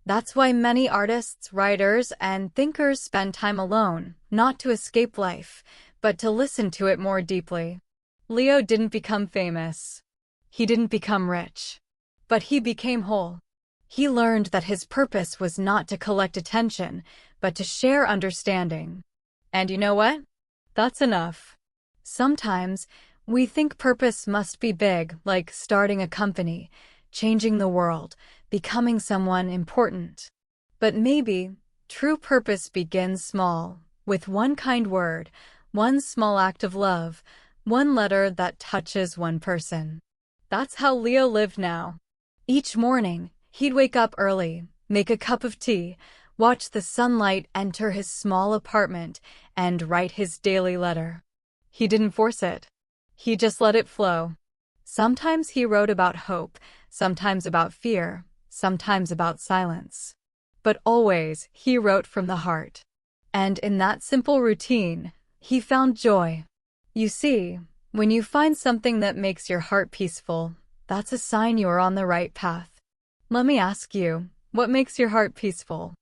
That's why many artists, writers, and thinkers spend time alone, not to escape life, but to listen to it more deeply. Leo didn't become famous. He didn't become rich. But he became whole. He learned that his purpose was not to collect attention, but to share understanding. And you know what? That's enough. Sometimes, we think purpose must be big, like starting a company, changing the world, becoming someone important. But maybe, true purpose begins small, with one kind word, one small act of love, one letter that touches one person. That's how Leo lived now. Each morning, he'd wake up early, make a cup of tea, watch the sunlight enter his small apartment, and write his daily letter. He didn't force it. He just let it flow. Sometimes he wrote about hope, sometimes about fear, sometimes about silence. But always, he wrote from the heart. And in that simple routine, he found joy. You see, when you find something that makes your heart peaceful, that's a sign you are on the right path. Let me ask you, what makes your heart peaceful?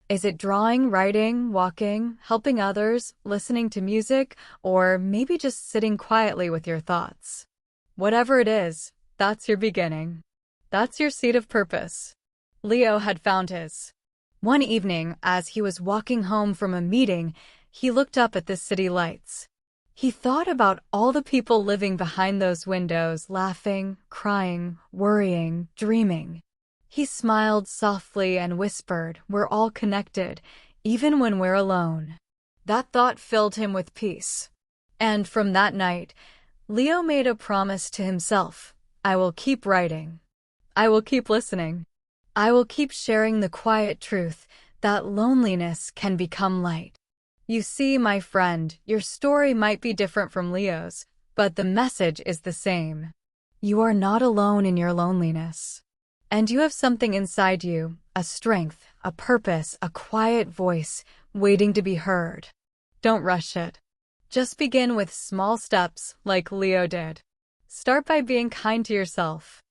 Is it drawing, writing, walking, helping others, listening to music, or maybe just sitting quietly with your thoughts? Whatever it is, that's your beginning. That's your seed of purpose. Leo had found his. One evening, as he was walking home from a meeting, he looked up at the city lights. He thought about all the people living behind those windows, laughing, crying, worrying, dreaming. He smiled softly and whispered, "We're all connected, even when we're alone." That thought filled him with peace. And from that night, Leo made a promise to himself: I will keep writing. I will keep listening. I will keep sharing the quiet truth that loneliness can become light. You see, my friend, your story might be different from Leo's, but the message is the same. You are not alone in your loneliness. And you have something inside you, a strength, a purpose, a quiet voice, waiting to be heard. Don't rush it. Just begin with small steps like Leo did. Start by being kind to yourself.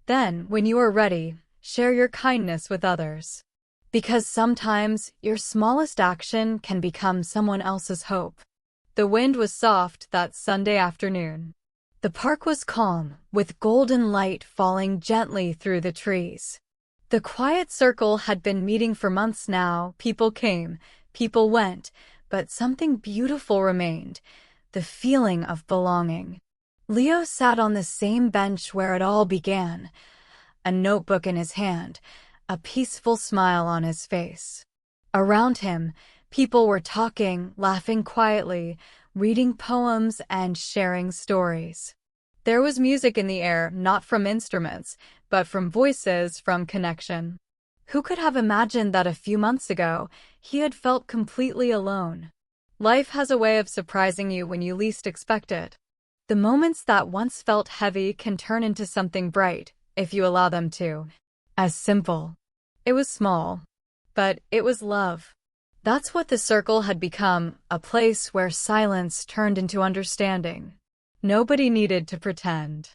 Then, when you are ready, share your kindness with others. Because sometimes your smallest action can become someone else's hope. The wind was soft that Sunday afternoon. The park was calm, with golden light falling gently through the trees. The quiet circle had been meeting for months now. People came, people went, but something beautiful remained, the feeling of belonging. Leo sat on the same bench where it all began, a notebook in his hand, a peaceful smile on his face. Around him, people were talking, laughing quietly, reading poems and sharing stories. There was music in the air, not from instruments, but from voices, from connection. Who could have imagined that a few months ago, he had felt completely alone? Life has a way of surprising you when you least expect it. The moments that once felt heavy can turn into something bright, if you allow them to. As simple. It was small, but it was love. That's what the circle had become, a place where silence turned into understanding. Nobody needed to pretend.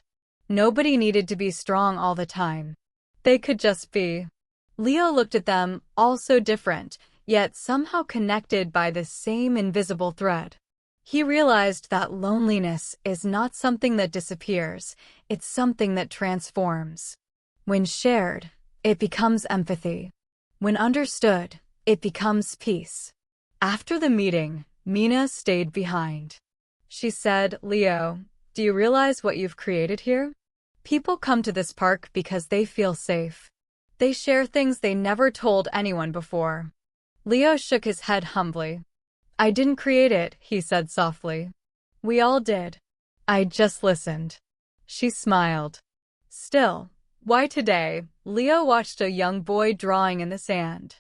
Nobody needed to be strong all the time. They could just be. Leo looked at them, all so different, yet somehow connected by the same invisible thread. He realized that loneliness is not something that disappears, it's something that transforms. When shared, it becomes empathy. When understood, it becomes peace. After the meeting, Mina stayed behind. She said, "Leo, do you realize what you've created here? People come to this park because they feel safe. They share things they never told anyone before." Leo shook his head humbly. "I didn't create it," he said softly. "We all did. I just listened." She smiled. Still, why today? Leo watched a young boy drawing in the sand.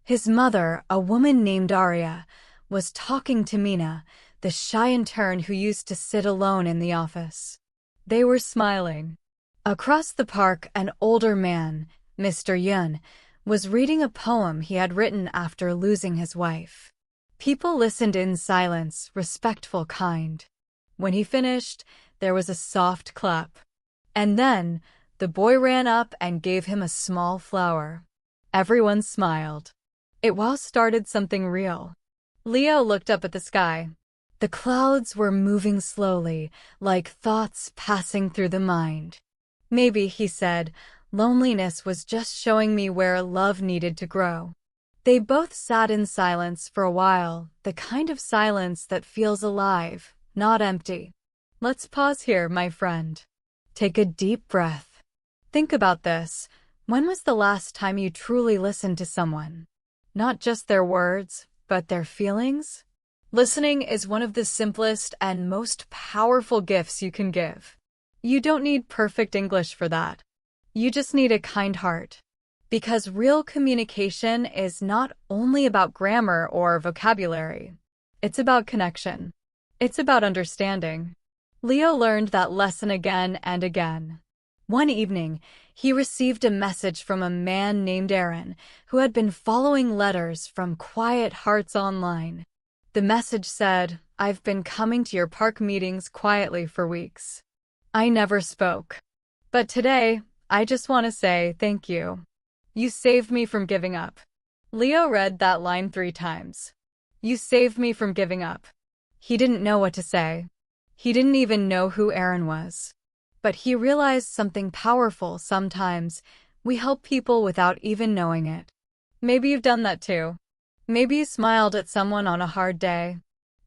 His mother, a woman named Arya, was talking to Mina, the shy intern who used to sit alone in the office. They were smiling. Across the park, an older man, Mr. Yun, was reading a poem he had written after losing his wife. People listened in silence, respectful, kind. When he finished, there was a soft clap. And then, the boy ran up and gave him a small flower. Everyone smiled. It all started something real. Leo looked up at the sky. The clouds were moving slowly, like thoughts passing through the mind. "Maybe," he said, "loneliness was just showing me where love needed to grow." They both sat in silence for a while, the kind of silence that feels alive, not empty. Let's pause here, my friend. Take a deep breath. Think about this. When was the last time you truly listened to someone? Not just their words, but their feelings? Listening is one of the simplest and most powerful gifts you can give. You don't need perfect English for that. You just need a kind heart. Because real communication is not only about grammar or vocabulary. It's about connection. It's about understanding. Leo learned that lesson again and again. One evening, he received a message from a man named Aaron, who had been following letters from Quiet Hearts online. The message said, "I've been coming to your park meetings quietly for weeks. I never spoke. But today, I just want to say thank you. You saved me from giving up." Leo read that line 3 times. You saved me from giving up. He didn't know what to say. He didn't even know who Aaron was. But he realized something powerful. Sometimes we help people without even knowing it. Maybe you've done that too. Maybe you smiled at someone on a hard day.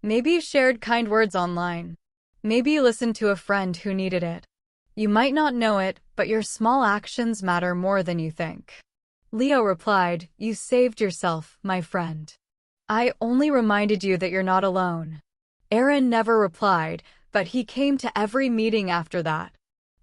Maybe you shared kind words online. Maybe you listened to a friend who needed it. You might not know it, but your small actions matter more than you think. Leo replied, "You saved yourself, my friend. I only reminded you that you're not alone." Aaron never replied, but he came to every meeting after that.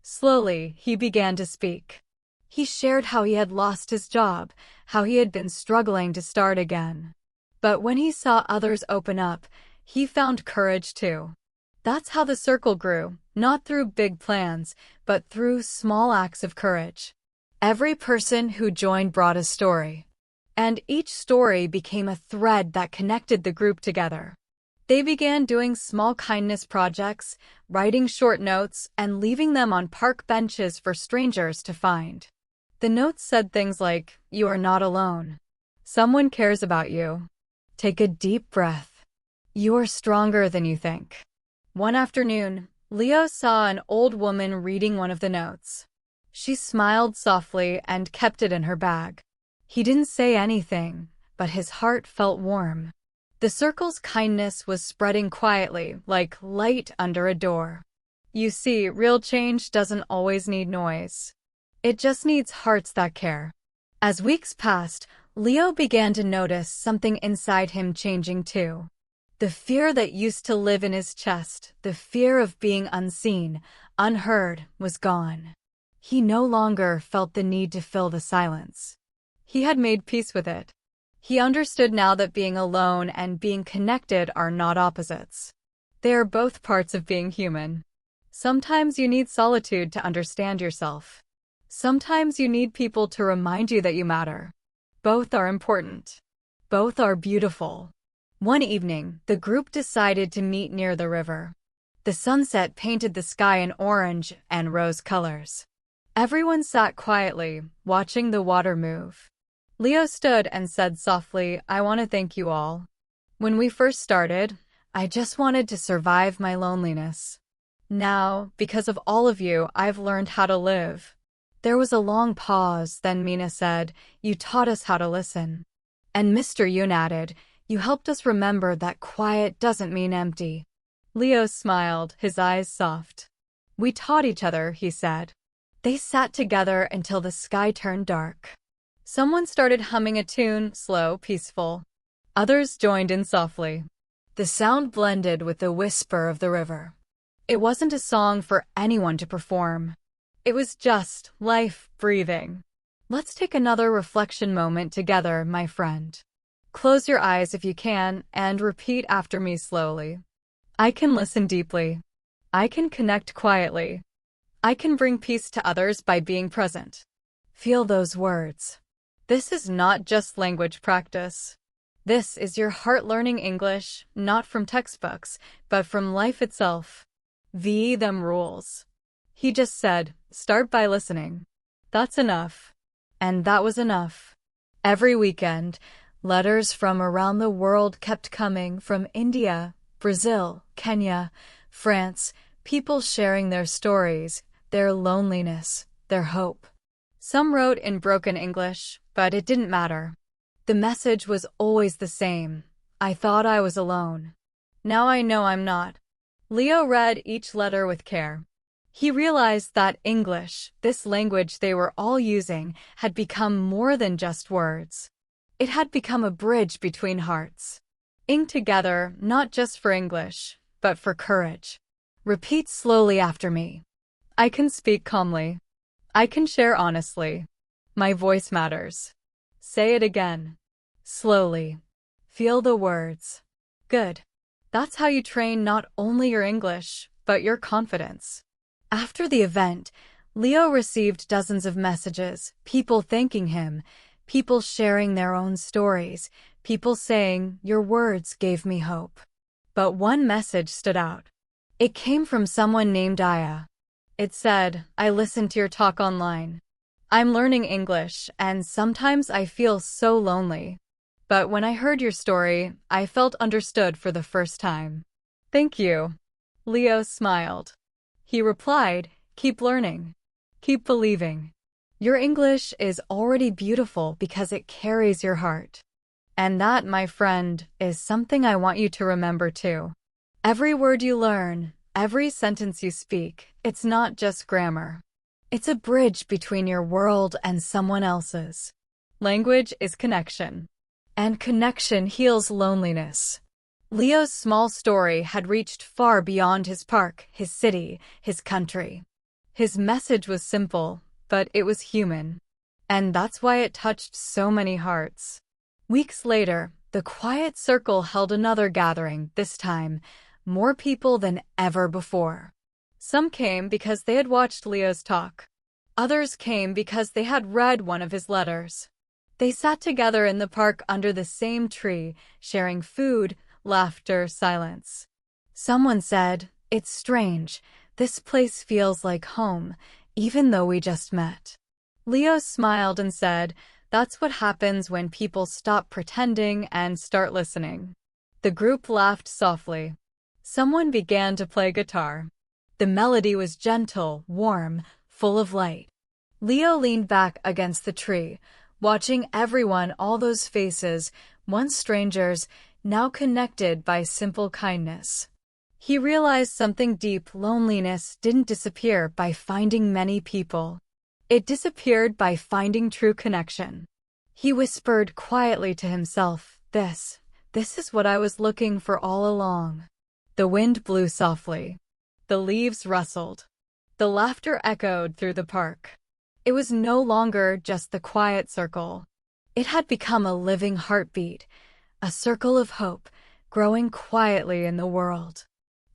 Slowly, he began to speak. He shared how he had lost his job, how he had been struggling to start again. But when he saw others open up, he found courage too. That's how the circle grew, not through big plans, but through small acts of courage. Every person who joined brought a story. And each story became a thread that connected the group together. They began doing small kindness projects, writing short notes, and leaving them on park benches for strangers to find. The notes said things like, "You are not alone. Someone cares about you. Take a deep breath. You are stronger than you think." One afternoon, Leo saw an old woman reading one of the notes. She smiled softly and kept it in her bag. He didn't say anything, but his heart felt warm. The circle's kindness was spreading quietly, like light under a door. You see, real change doesn't always need noise. It just needs hearts that care. As weeks passed, Leo began to notice something inside him changing too. The fear that used to live in his chest, the fear of being unseen, unheard, was gone. He no longer felt the need to fill the silence. He had made peace with it. He understood now that being alone and being connected are not opposites. They are both parts of being human. Sometimes you need solitude to understand yourself. Sometimes you need people to remind you that you matter. Both are important. Both are beautiful. One evening, the group decided to meet near the river. The sunset painted the sky in orange and rose colors. Everyone sat quietly, watching the water move. Leo stood and said softly, "I want to thank you all. When we first started, I just wanted to survive my loneliness. Now, because of all of you, I've learned how to live." There was a long pause, then Mina said, "You taught us how to listen." And Mr. Yoon added, "You helped us remember that quiet doesn't mean empty." Leo smiled, his eyes soft. "We taught each other," he said. They sat together until the sky turned dark. Someone started humming a tune, slow, peaceful. Others joined in softly. The sound blended with the whisper of the river. It wasn't a song for anyone to perform. It was just life breathing. Let's take another reflection moment together, my friend. Close your eyes if you can and repeat after me slowly. I can listen deeply. I can connect quietly. I can bring peace to others by being present. Feel those words. This is not just language practice. This is your heart learning English, not from textbooks, but from life itself. Them rules. He just said, start by listening. That's enough. And that was enough. Every weekend, letters from around the world kept coming, from India, Brazil, Kenya, France, people sharing their stories, their loneliness, their hope. Some wrote in broken English, but it didn't matter. The message was always the same. I thought I was alone. Now I know I'm not. Leo read each letter with care. He realized that English, this language they were all using, had become more than just words. It had become a bridge between hearts. Ing together, not just for English, but for courage. Repeat slowly after me. I can speak calmly. I can share honestly. My voice matters. Say it again. Slowly. Feel the words. Good. That's how you train not only your English, but your confidence. After the event, Leo received dozens of messages, people thanking him, people sharing their own stories, people saying, "Your words gave me hope." But one message stood out. It came from someone named Aya. It said, "I listened to your talk online. I'm learning English, and sometimes I feel so lonely. But when I heard your story, I felt understood for the first time. Thank you." Leo smiled. He replied, "Keep learning. Keep believing. Your English is already beautiful because it carries your heart. And that, my friend, is something I want you to remember too. Every word you learn, every sentence you speak, it's not just grammar. It's a bridge between your world and someone else's. Language is connection. And connection heals loneliness." Leo's small story had reached far beyond his park, his city, his country. His message was simple, but it was human. And that's why it touched so many hearts. Weeks later, the quiet circle held another gathering, this time, more people than ever before. Some came because they had watched Leo's talk. Others came because they had read one of his letters. They sat together in the park under the same tree, sharing food, laughter, silence. Someone said, "It's strange. This place feels like home, even though we just met." Leo smiled and said, "That's what happens when people stop pretending and start listening." The group laughed softly. Someone began to play guitar. The melody was gentle, warm, full of light. Leo leaned back against the tree, watching everyone, all those faces, once strangers, now connected by simple kindness. He realized something deep: loneliness didn't disappear by finding many people. It disappeared by finding true connection. He whispered quietly to himself, This is what I was looking for all along." The wind blew softly. The leaves rustled. The laughter echoed through the park. It was no longer just the quiet circle. It had become a living heartbeat, a circle of hope, growing quietly in the world.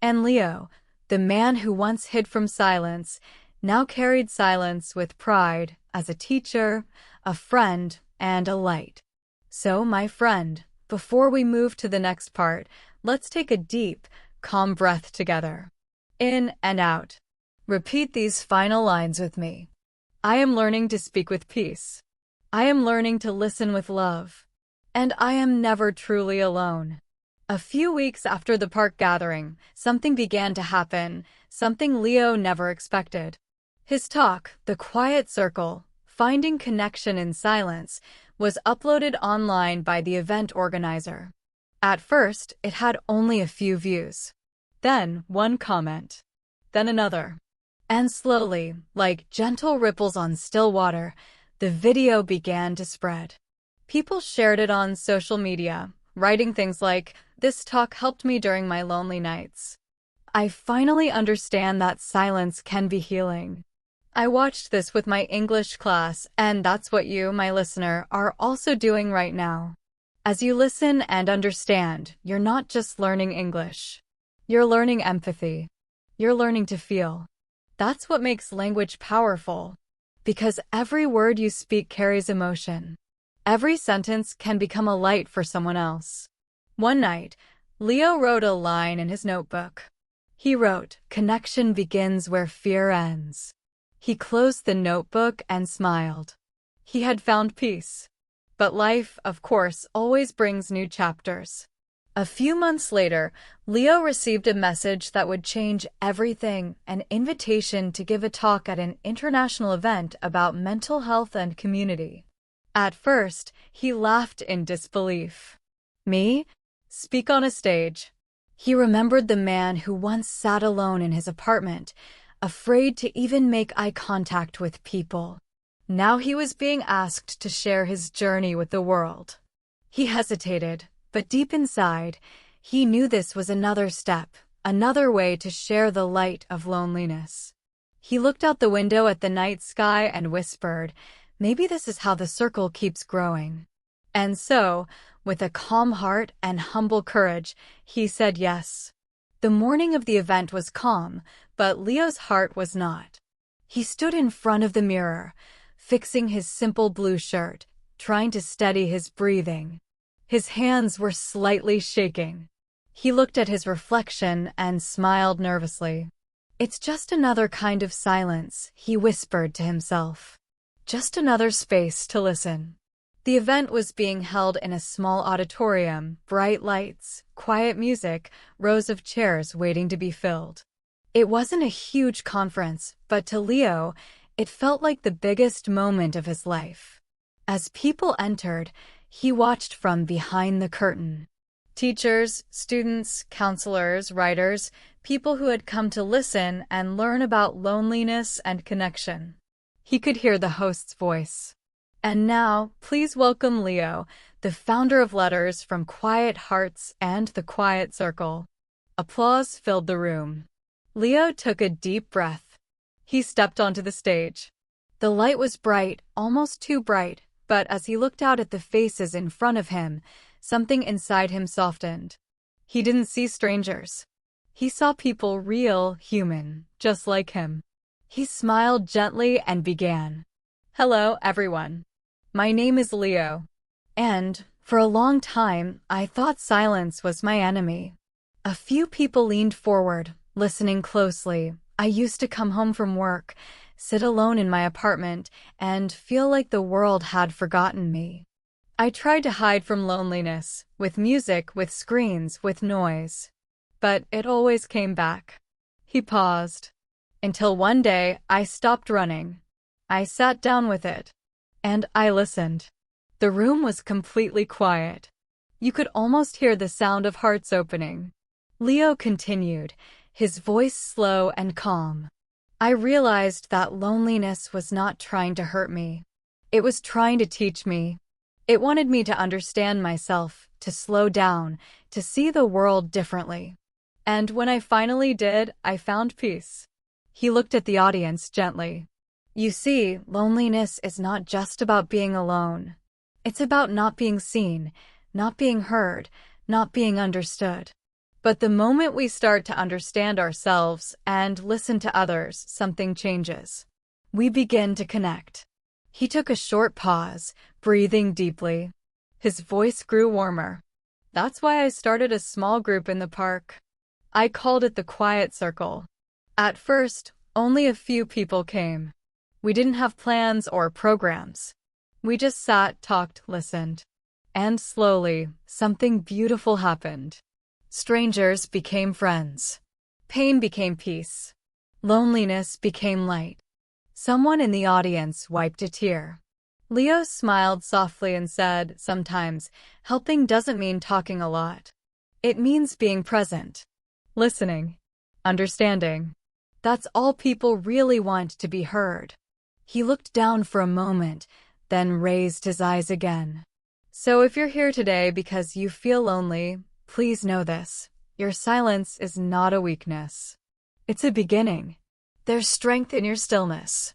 And Leo, the man who once hid from silence, now carried silence with pride as a teacher, a friend, and a light. So, my friend, before we move to the next part, let's take a deep, calm breath together. In and out. Repeat these final lines with me. I am learning to speak with peace. I am learning to listen with love. And I am never truly alone. A few weeks after the park gathering, something began to happen, something Leo never expected. His talk, The Quiet Circle, Finding Connection in Silence, was uploaded online by the event organizer. At first, it had only a few views. Then one comment. Then another. And slowly, like gentle ripples on still water, the video began to spread. People shared it on social media, writing things like, "This talk helped me during my lonely nights. I finally understand that silence can be healing. I watched this with my English class, and that's what you, my listener, are also doing right now." As you listen and understand, you're not just learning English. You're learning empathy. You're learning to feel. That's what makes language powerful. Because every word you speak carries emotion. Every sentence can become a light for someone else. One night, Leo wrote a line in his notebook. He wrote, "Connection begins where fear ends." He closed the notebook and smiled. He had found peace. But life, of course, always brings new chapters. A few months later, Leo received a message that would change everything, an invitation to give a talk at an international event about mental health and community. At first, he laughed in disbelief. Me? Speak on a stage? He remembered the man who once sat alone in his apartment, afraid to even make eye contact with people. Now he was being asked to share his journey with the world. He hesitated, but deep inside, he knew this was another step, another way to share the light of loneliness. He looked out the window at the night sky and whispered, "Maybe this is how the circle keeps growing." And so, with a calm heart and humble courage, he said yes. The morning of the event was calm, but Leo's heart was not. He stood in front of the mirror, fixing his simple blue shirt, trying to steady his breathing. His hands were slightly shaking. He looked at his reflection and smiled nervously. "It's just another kind of silence," he whispered to himself. "Just another space to listen." The event was being held in a small auditorium, bright lights, quiet music, rows of chairs waiting to be filled. It wasn't a huge conference, but to Leo, it felt like the biggest moment of his life. As people entered, he watched from behind the curtain. Teachers, students, counselors, writers, people who had come to listen and learn about loneliness and connection. He could hear the host's voice. "And now, please welcome Leo, the founder of Letters from Quiet Hearts and The Quiet Circle." Applause filled the room. Leo took a deep breath. He stepped onto the stage. The light was bright, almost too bright, but as he looked out at the faces in front of him, something inside him softened. He didn't see strangers. He saw people real, human, just like him. He smiled gently and began. "Hello, everyone. My name is Leo. And, For a long time, I thought silence was my enemy. A few people leaned forward, listening closely. I used to come home from work, sit alone in my apartment, and feel like the world had forgotten me. I tried to hide from loneliness, with music, with screens, with noise. But it always came back. He paused. Until one day, I stopped running. I sat down with it. And I listened. The room was completely quiet. You could almost hear the sound of hearts opening. Leo continued, his voice slow and calm. I realized that loneliness was not trying to hurt me. It was trying to teach me. It wanted me to understand myself, to slow down, to see the world differently. And when I finally did, I found peace. He looked at the audience gently. You see, loneliness is not just about being alone. It's about not being seen, not being heard, not being understood. But the moment we start to understand ourselves and listen to others, something changes. We begin to connect. He took a short pause, breathing deeply. His voice grew warmer. That's why I started a small group in the park. I called it the Quiet Circle. At first, only a few people came. We didn't have plans or programs. We just sat, talked, listened. And slowly, something beautiful happened. Strangers became friends. Pain became peace. Loneliness became light. Someone in the audience wiped a tear. Leo smiled softly and said, sometimes, helping doesn't mean talking a lot. It means being present. Listening. Understanding. That's all people really want, to be heard. He looked down for a moment, then raised his eyes again. So if you're here today because you feel lonely, please know this. Your silence is not a weakness. It's a beginning. There's strength in your stillness.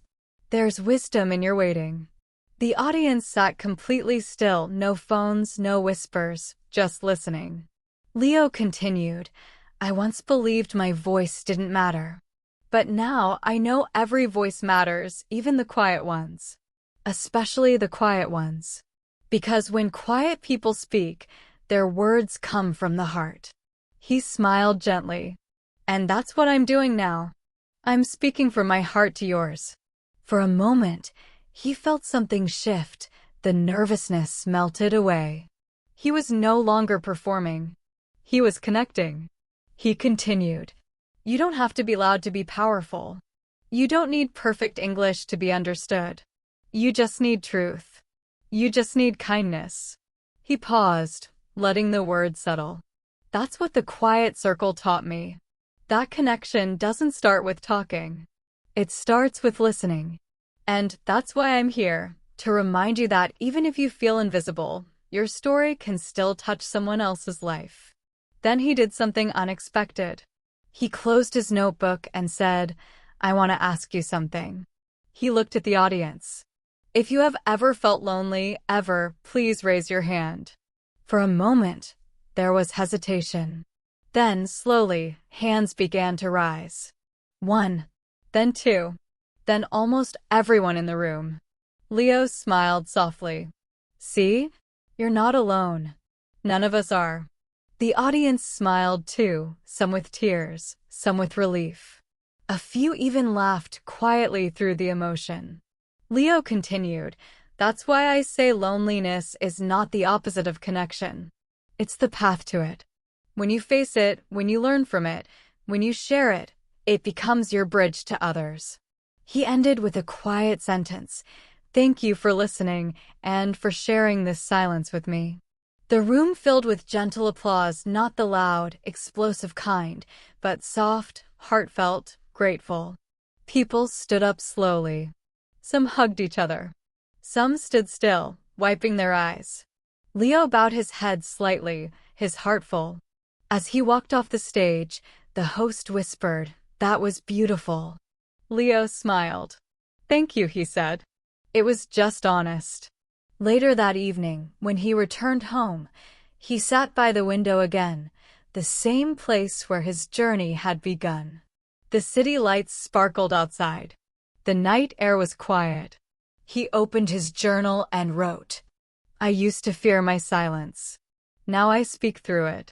There's wisdom in your waiting. The audience sat completely still, no phones, no whispers, just listening. Leo continued, I once believed my voice didn't matter. But now I know every voice matters, even the quiet ones. Especially the quiet ones. Because when quiet people speak, their words come from the heart. He smiled gently. And that's what I'm doing now. I'm speaking from my heart to yours. For a moment, he felt something shift. The nervousness melted away. He was no longer performing. He was connecting. He continued. You don't have to be loud to be powerful. You don't need perfect English to be understood. You just need truth. You just need kindness. He paused, letting the words settle. That's what the Quiet Circle taught me. That connection doesn't start with talking. It starts with listening. And that's why I'm here, to remind you that even if you feel invisible, your story can still touch someone else's life. Then he did something unexpected. He closed his notebook and said, I want to ask you something. He looked at the audience. If you have ever felt lonely, ever, please raise your hand. For a moment, there was hesitation. Then, slowly, hands began to rise. 1, then 2, then almost everyone in the room. Leo smiled softly. See? You're not alone. None of us are. The audience smiled too, some with tears, some with relief. A few even laughed quietly through the emotion. Leo continued, that's why I say loneliness is not the opposite of connection. It's the path to it. When you face it, when you learn from it, when you share it, it becomes your bridge to others. He ended with a quiet sentence. Thank you for listening and for sharing this silence with me. The room filled with gentle applause, not the loud, explosive kind, but soft, heartfelt, grateful. People stood up slowly. Some hugged each other. Some stood still, wiping their eyes. Leo bowed his head slightly, his heart full. As he walked off the stage, the host whispered, that was beautiful. Leo smiled. Thank you, he said. It was just honest. Later that evening, when he returned home, he sat by the window again, the same place where his journey had begun. The city lights sparkled outside. The night air was quiet. He opened his journal and wrote, I used to fear my silence. Now I speak through it.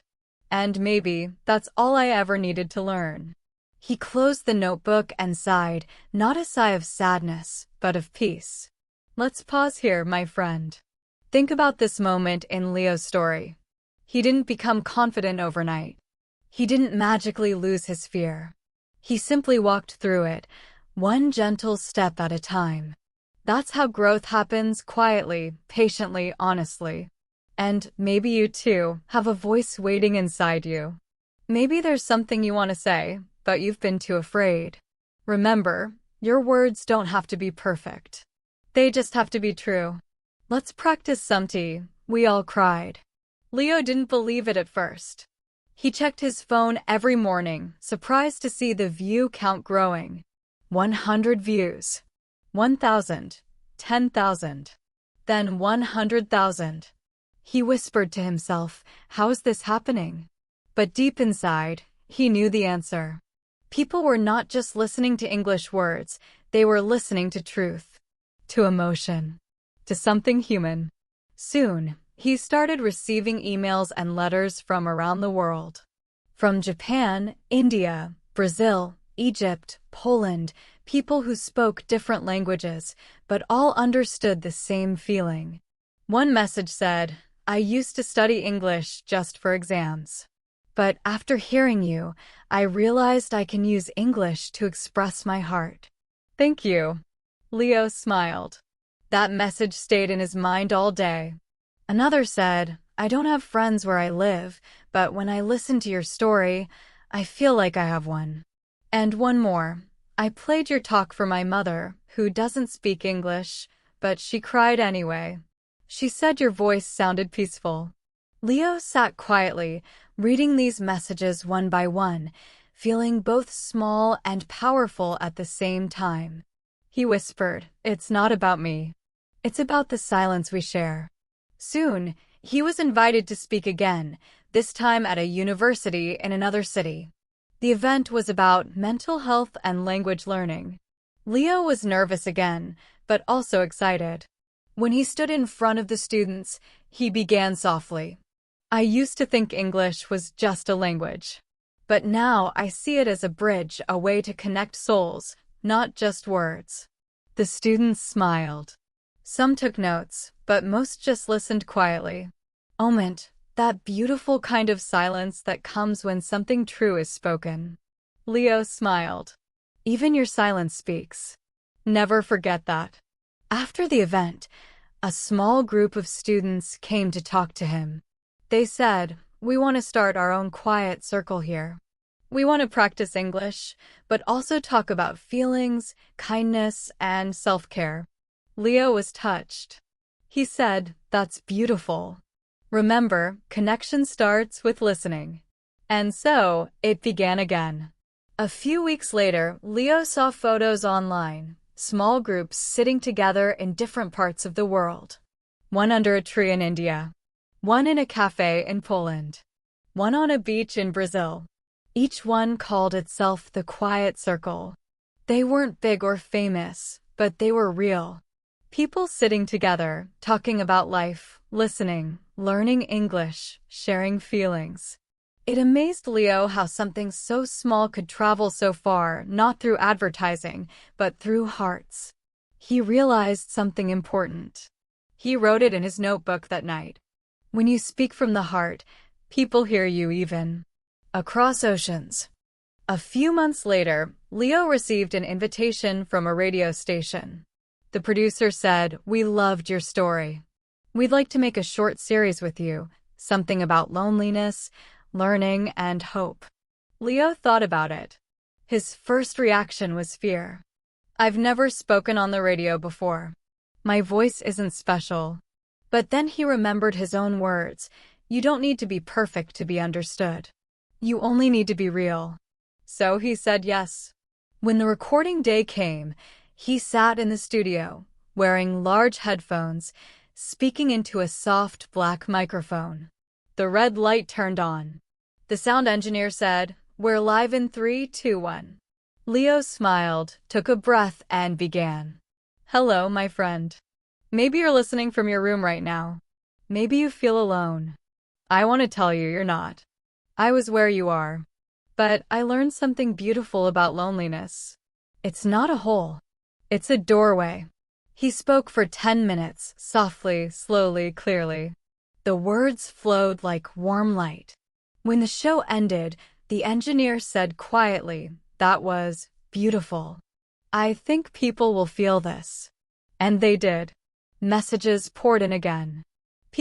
And maybe that's all I ever needed to learn. He closed the notebook and sighed, not a sigh of sadness, but of peace. Let's pause here, my friend. Think about this moment in Leo's story. He didn't become confident overnight. He didn't magically lose his fear. He simply walked through it, one gentle step at a time. That's how growth happens, quietly, patiently, honestly. And maybe you too have a voice waiting inside you. Maybe there's something you want to say, but you've been too afraid. Remember, your words don't have to be perfect. They just have to be true. Let's practice some tea. We all cried. Leo didn't believe it at first. He checked his phone every morning, surprised to see the view count growing. 100 views. 1,000. 10,000. Then 100,000. He whispered to himself, how is this happening? But deep inside, he knew the answer. People were not just listening to English words, they were listening to truth, to emotion, to something human. Soon, he started receiving emails and letters from around the world. From Japan, India, Brazil, Egypt, Poland, people who spoke different languages, but all understood the same feeling. One message said, I used to study English just for exams. But after hearing you, I realized I can use English to express my heart. Thank you. Leo smiled. That message stayed in his mind all day. Another said, I don't have friends where I live, but when I listen to your story, I feel like I have one. And one more. I played your talk for my mother, who doesn't speak English, but she cried anyway. She said your voice sounded peaceful. Leo sat quietly, reading these messages one by one, feeling both small and powerful at the same time. He whispered, it's not about me. It's about the silence we share. Soon, he was invited to speak again, this time at a university in another city. The event was about mental health and language learning. Leo was nervous again, but also excited. When he stood in front of the students, he began softly. I used to think English was just a language. But now I see it as a bridge, a way to connect souls, not just words. The students smiled. Some took notes, but most just listened quietly. Moment, that beautiful kind of silence that comes when something true is spoken. Leo smiled. Even your silence speaks. Never forget that. After the event, a small group of students came to talk to him. They said, we want to start our own quiet circle here. We want to practice English, but also talk about feelings, kindness, and self-care. Leo was touched. He said, that's beautiful. Remember, connection starts with listening. And so, it began again. A few weeks later, Leo saw photos online, small groups sitting together in different parts of the world. One under a tree in India. One in a cafe in Poland. One on a beach in Brazil. Each one called itself the Quiet Circle. They weren't big or famous, but they were real. People sitting together, talking about life, listening, learning English, sharing feelings. It amazed Leo how something so small could travel so far, not through advertising, but through hearts. He realized something important. He wrote it in his notebook that night. When you speak from the heart, people hear you even across oceans. A few months later, Leo received an invitation from a radio station. The producer said, we loved your story. We'd like to make a short series with you, something about loneliness, learning, and hope. Leo thought about it. His first reaction was fear. I've never spoken on the radio before. My voice isn't special. But then he remembered his own words. You don't need to be perfect to be understood. You only need to be real. So he said yes. When the recording day came, he sat in the studio, wearing large headphones, speaking into a soft black microphone. The red light turned on. The sound engineer said, we're live in 3, 2, 1. Leo smiled, took a breath, and began. Hello, my friend. Maybe you're listening from your room right now. Maybe you feel alone. I want to tell you you're not. I was where you are. But I learned something beautiful about loneliness. It's not a hole. It's a doorway. He spoke for 10 minutes, softly, slowly, clearly. The words flowed like warm light. When the show ended, the engineer said quietly, "That was beautiful. I think people will feel this." And they did. Messages poured in again.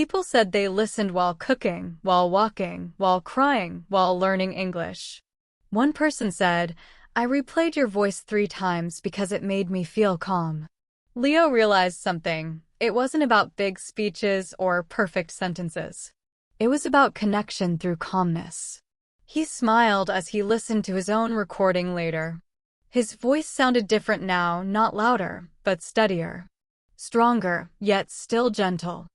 People said they listened while cooking, while walking, while crying, while learning English. One person said, "I replayed your voice 3 times because it made me feel calm." Leo realized something. It wasn't about big speeches or perfect sentences. It was about connection through calmness. He smiled as he listened to his own recording later. His voice sounded different now, not louder, but steadier. Stronger, yet still gentle.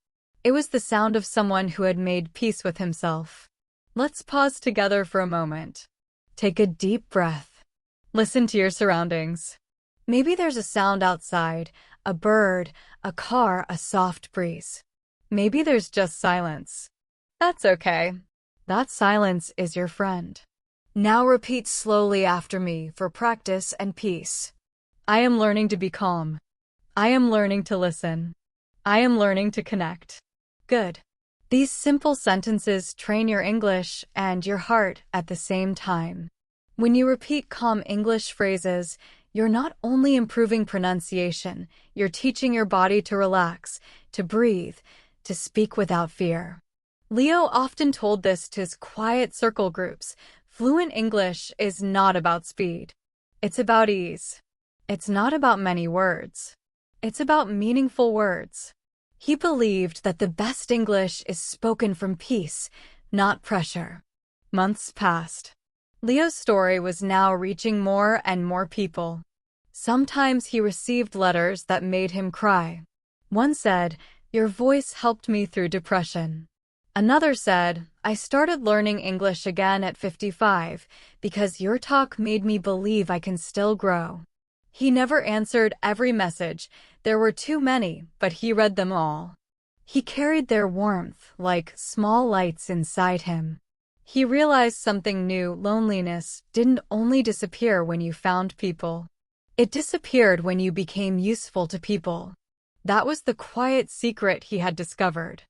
It was the sound of someone who had made peace with himself. Let's pause together for a moment. Take a deep breath. Listen to your surroundings. Maybe there's a sound outside, a bird, a car, a soft breeze. Maybe there's just silence. That's okay. That silence is your friend. Now repeat slowly after me for practice and peace. I am learning to be calm. I am learning to listen. I am learning to connect. Good. These simple sentences train your English and your heart at the same time. When you repeat calm English phrases, you're not only improving pronunciation, you're teaching your body to relax, to breathe, to speak without fear. Leo often told this to his quiet circle groups. Fluent English is not about speed. It's about ease. It's not about many words. It's about meaningful words. He believed that the best English is spoken from peace, not pressure. Months passed. Leo's story was now reaching more and more people. Sometimes he received letters that made him cry. One said, "Your voice helped me through depression." Another said, "I started learning English again at 55 because your talk made me believe I can still grow." He never answered every message. There were too many, but he read them all. He carried their warmth like small lights inside him. He realized something new. Loneliness didn't only disappear when you found people. It disappeared when you became useful to people. That was the quiet secret he had discovered.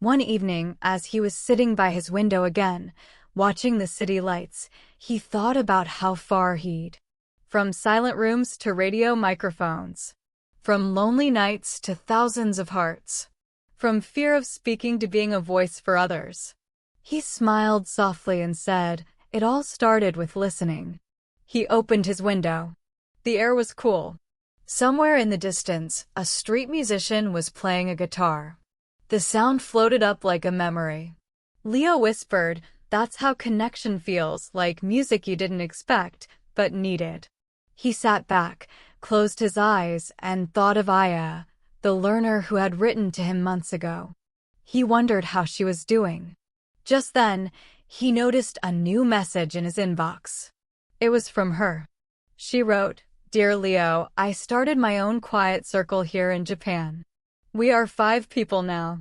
One evening, as he was sitting by his window again, watching the city lights, he thought about how far he'd. From silent rooms to radio microphones. From lonely nights to thousands of hearts. From fear of speaking to being a voice for others. He smiled softly and said, "It all started with listening." He opened his window. The air was cool. Somewhere in the distance, a street musician was playing a guitar. The sound floated up like a memory. Leo whispered, "That's how connection feels, like music you didn't expect, but needed." He sat back, closed his eyes, and thought of Aya, the learner who had written to him months ago. He wondered how she was doing. Just then, he noticed a new message in his inbox. It was from her. She wrote, "Dear Leo, I started my own quiet circle here in Japan. We are 5 people now.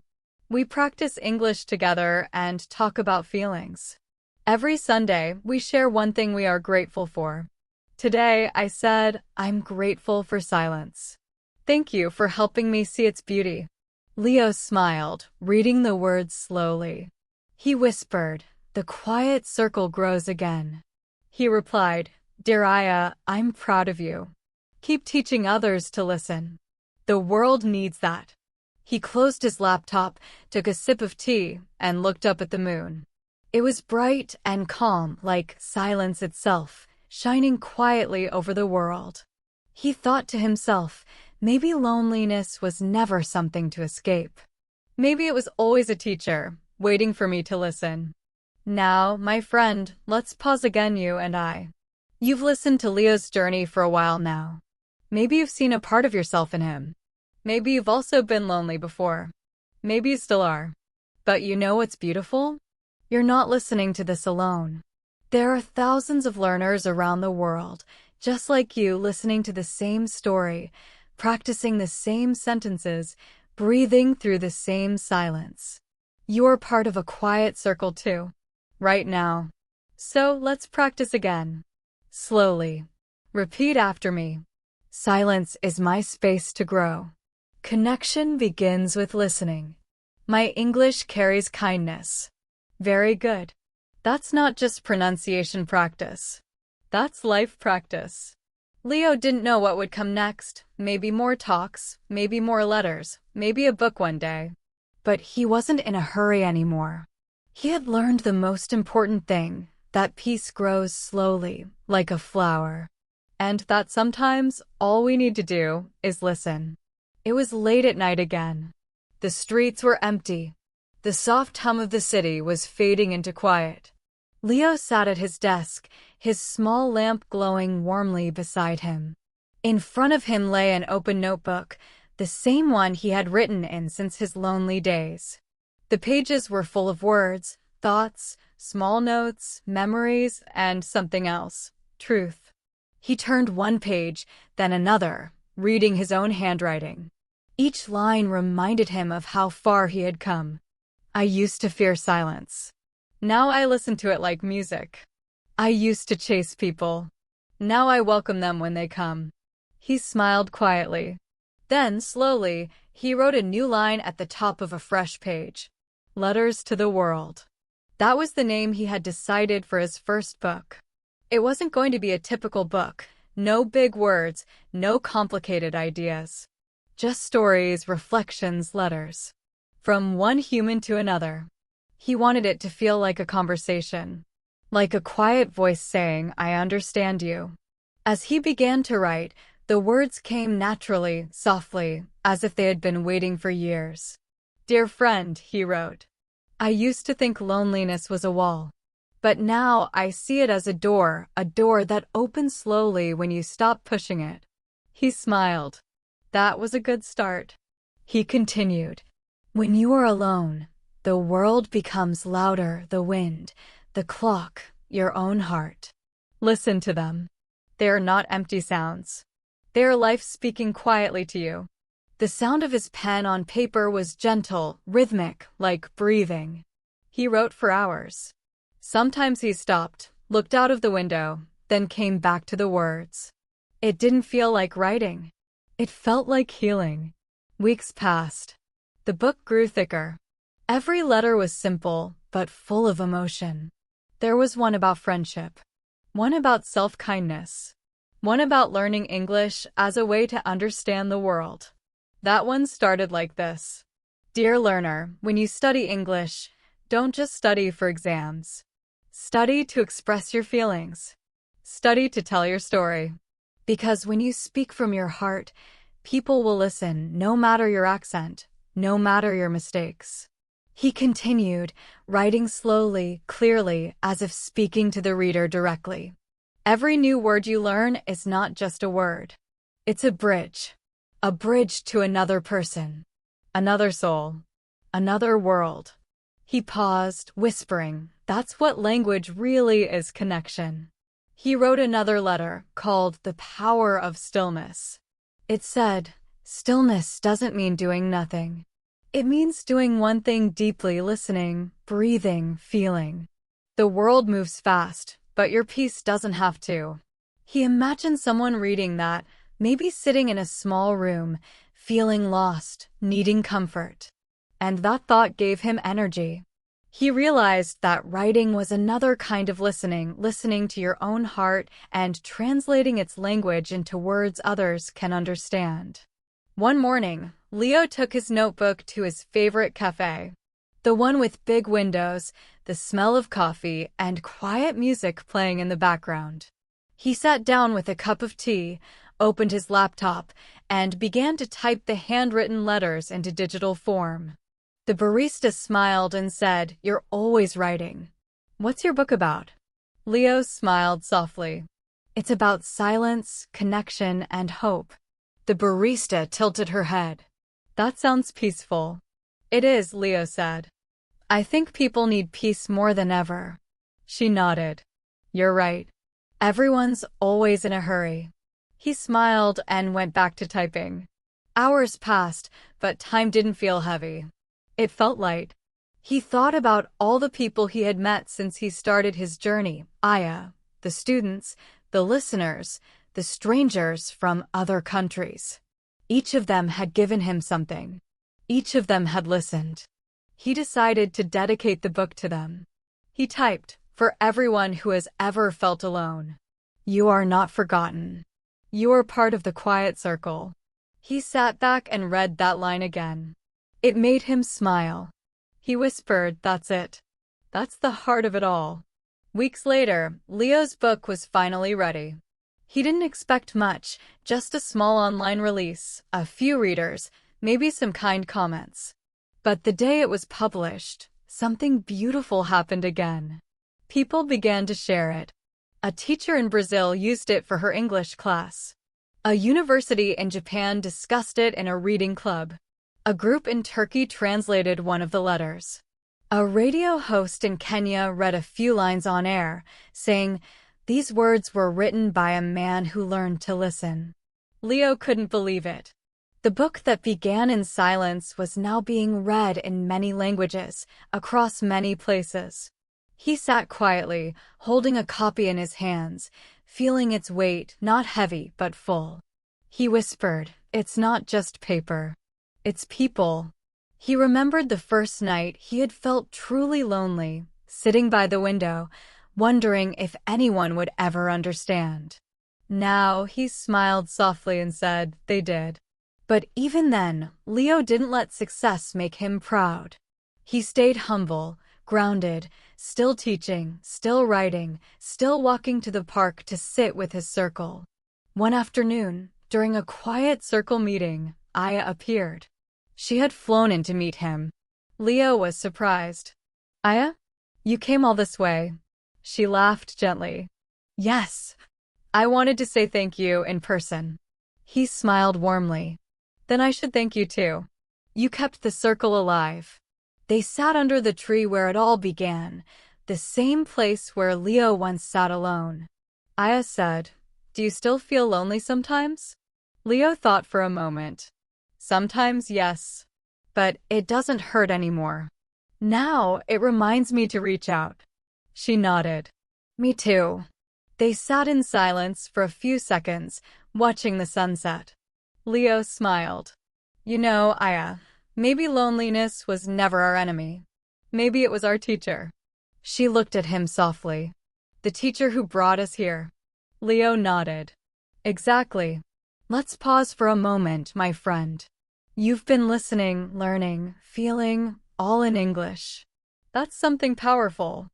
We practice English together and talk about feelings. Every Sunday, we share one thing we are grateful for. Today, I said, I'm grateful for silence. Thank you for helping me see its beauty." Leo smiled, reading the words slowly. He whispered, "The quiet circle grows again." He replied, "Dear Aya, I'm proud of you. Keep teaching others to listen. The world needs that." He closed his laptop, took a sip of tea, and looked up at the moon. It was bright and calm, like silence itself, shining quietly over the world. He thought to himself, maybe loneliness was never something to escape. Maybe it was always a teacher, waiting for me to listen. Now, my friend, let's pause again, you and I. You've listened to Leo's journey for a while now. Maybe you've seen a part of yourself in him. Maybe you've also been lonely before. Maybe you still are. But you know what's beautiful? You're not listening to this alone. There are thousands of learners around the world, just like you, listening to the same story, practicing the same sentences, breathing through the same silence. You're part of a quiet circle too. Right now. So let's practice again. Slowly. Repeat after me. Silence is my space to grow. Connection begins with listening. My English carries kindness. Very good. That's not just pronunciation practice. That's life practice. Leo didn't know what would come next. Maybe more talks, maybe more letters, maybe a book one day. But he wasn't in a hurry anymore. He had learned the most important thing, that peace grows slowly, like a flower. And that sometimes all we need to do is listen. It was late at night again. The streets were empty. The soft hum of the city was fading into quiet. Leo sat at his desk, his small lamp glowing warmly beside him. In front of him lay an open notebook, the same one he had written in since his lonely days. The pages were full of words, thoughts, small notes, memories, and something else, truth. He turned one page, then another, reading his own handwriting. Each line reminded him of how far he had come. I used to fear silence. Now I listen to it like music. I used to chase people. Now I welcome them when they come. He smiled quietly. Then, slowly, he wrote a new line at the top of a fresh page. Letters to the World. That was the name he had decided for his first book. It wasn't going to be a typical book. No big words, no complicated ideas. Just stories, reflections, letters. From one human to another. He wanted it to feel like a conversation. Like a quiet voice saying, I understand you. As he began to write, the words came naturally, softly, as if they had been waiting for years. Dear friend, he wrote. I used to think loneliness was a wall. But now I see it as a door that opens slowly when you stop pushing it. He smiled. That was a good start. He continued. When you are alone, the world becomes louder, the wind, the clock, your own heart. Listen to them. They are not empty sounds. They are life speaking quietly to you. The sound of his pen on paper was gentle, rhythmic, like breathing. He wrote for hours. Sometimes he stopped, looked out of the window, then came back to the words. It didn't feel like writing. It felt like healing. Weeks passed. The book grew thicker. Every letter was simple, but full of emotion. There was one about friendship. One about self-kindness. One about learning English as a way to understand the world. That one started like this. Dear learner, when you study English, don't just study for exams. Study to express your feelings. Study to tell your story. Because when you speak from your heart, people will listen, no matter your accent, no matter your mistakes. He continued, writing slowly, clearly, as if speaking to the reader directly. Every new word you learn is not just a word. It's a bridge to another person, another soul, another world. He paused, whispering, that's what language really is, connection. He wrote another letter, called The Power of Stillness. It said, stillness doesn't mean doing nothing. It means doing one thing deeply, listening, breathing, feeling. The world moves fast, but your peace doesn't have to. He imagined someone reading that, maybe sitting in a small room, feeling lost, needing comfort. And that thought gave him energy. He realized that writing was another kind of listening to your own heart and translating its language into words others can understand. One morning, Leo took his notebook to his favorite cafe. The one with big windows, the smell of coffee, and quiet music playing in the background. He sat down with a cup of tea, opened his laptop, and began to type the handwritten letters into digital form. The barista smiled and said, You're always writing. What's your book about? Leo smiled softly. It's about silence, connection, and hope. The barista tilted her head. That sounds peaceful. It is, Leo said. I think people need peace more than ever. She nodded. You're right. Everyone's always in a hurry. He smiled and went back to typing. Hours passed, but time didn't feel heavy. It felt light. He thought about all the people he had met since he started his journey, Aya, the students, the listeners, the strangers from other countries. Each of them had given him something. Each of them had listened. He decided to dedicate the book to them. He typed, "For everyone who has ever felt alone. You are not forgotten. You are part of the quiet circle." He sat back and read that line again. It made him smile. He whispered, "That's it. That's the heart of it all." Weeks later, Leo's book was finally ready. He didn't expect much, just a small online release, a few readers, maybe some kind comments. But the day it was published, something beautiful happened again. People began to share it. A teacher in Brazil used it for her English class. A university in Japan discussed it in a reading club. A group in Turkey translated one of the letters. A radio host in Kenya read a few lines on air, saying, "These words were written by a man who learned to listen." Leo couldn't believe it. The book that began in silence was now being read in many languages, across many places. He sat quietly, holding a copy in his hands, feeling its weight, not heavy but full. He whispered, "It's not just paper. It's people." He remembered the first night he had felt truly lonely, sitting by the window, wondering if anyone would ever understand. Now he smiled softly and said, "They did." But even then, Leo didn't let success make him proud. He stayed humble, grounded, still teaching, still writing, still walking to the park to sit with his circle. One afternoon, during a quiet circle meeting, Aya appeared. She had flown in to meet him. Leo was surprised. "Aya? You came all this way?" She laughed gently. "Yes. I wanted to say thank you in person." He smiled warmly. "Then I should thank you too. You kept the circle alive." They sat under the tree where it all began, the same place where Leo once sat alone. Aya said, "Do you still feel lonely sometimes?" Leo thought for a moment. "Sometimes, yes. But it doesn't hurt anymore. Now it reminds me to reach out." She nodded. "Me too." They sat in silence for a few seconds, watching the sunset. Leo smiled. "You know, Aya, maybe loneliness was never our enemy. Maybe it was our teacher." She looked at him softly. "The teacher who brought us here." Leo nodded. "Exactly. Let's pause for a moment, my friend. You've been listening, learning, feeling, all in English. That's something powerful.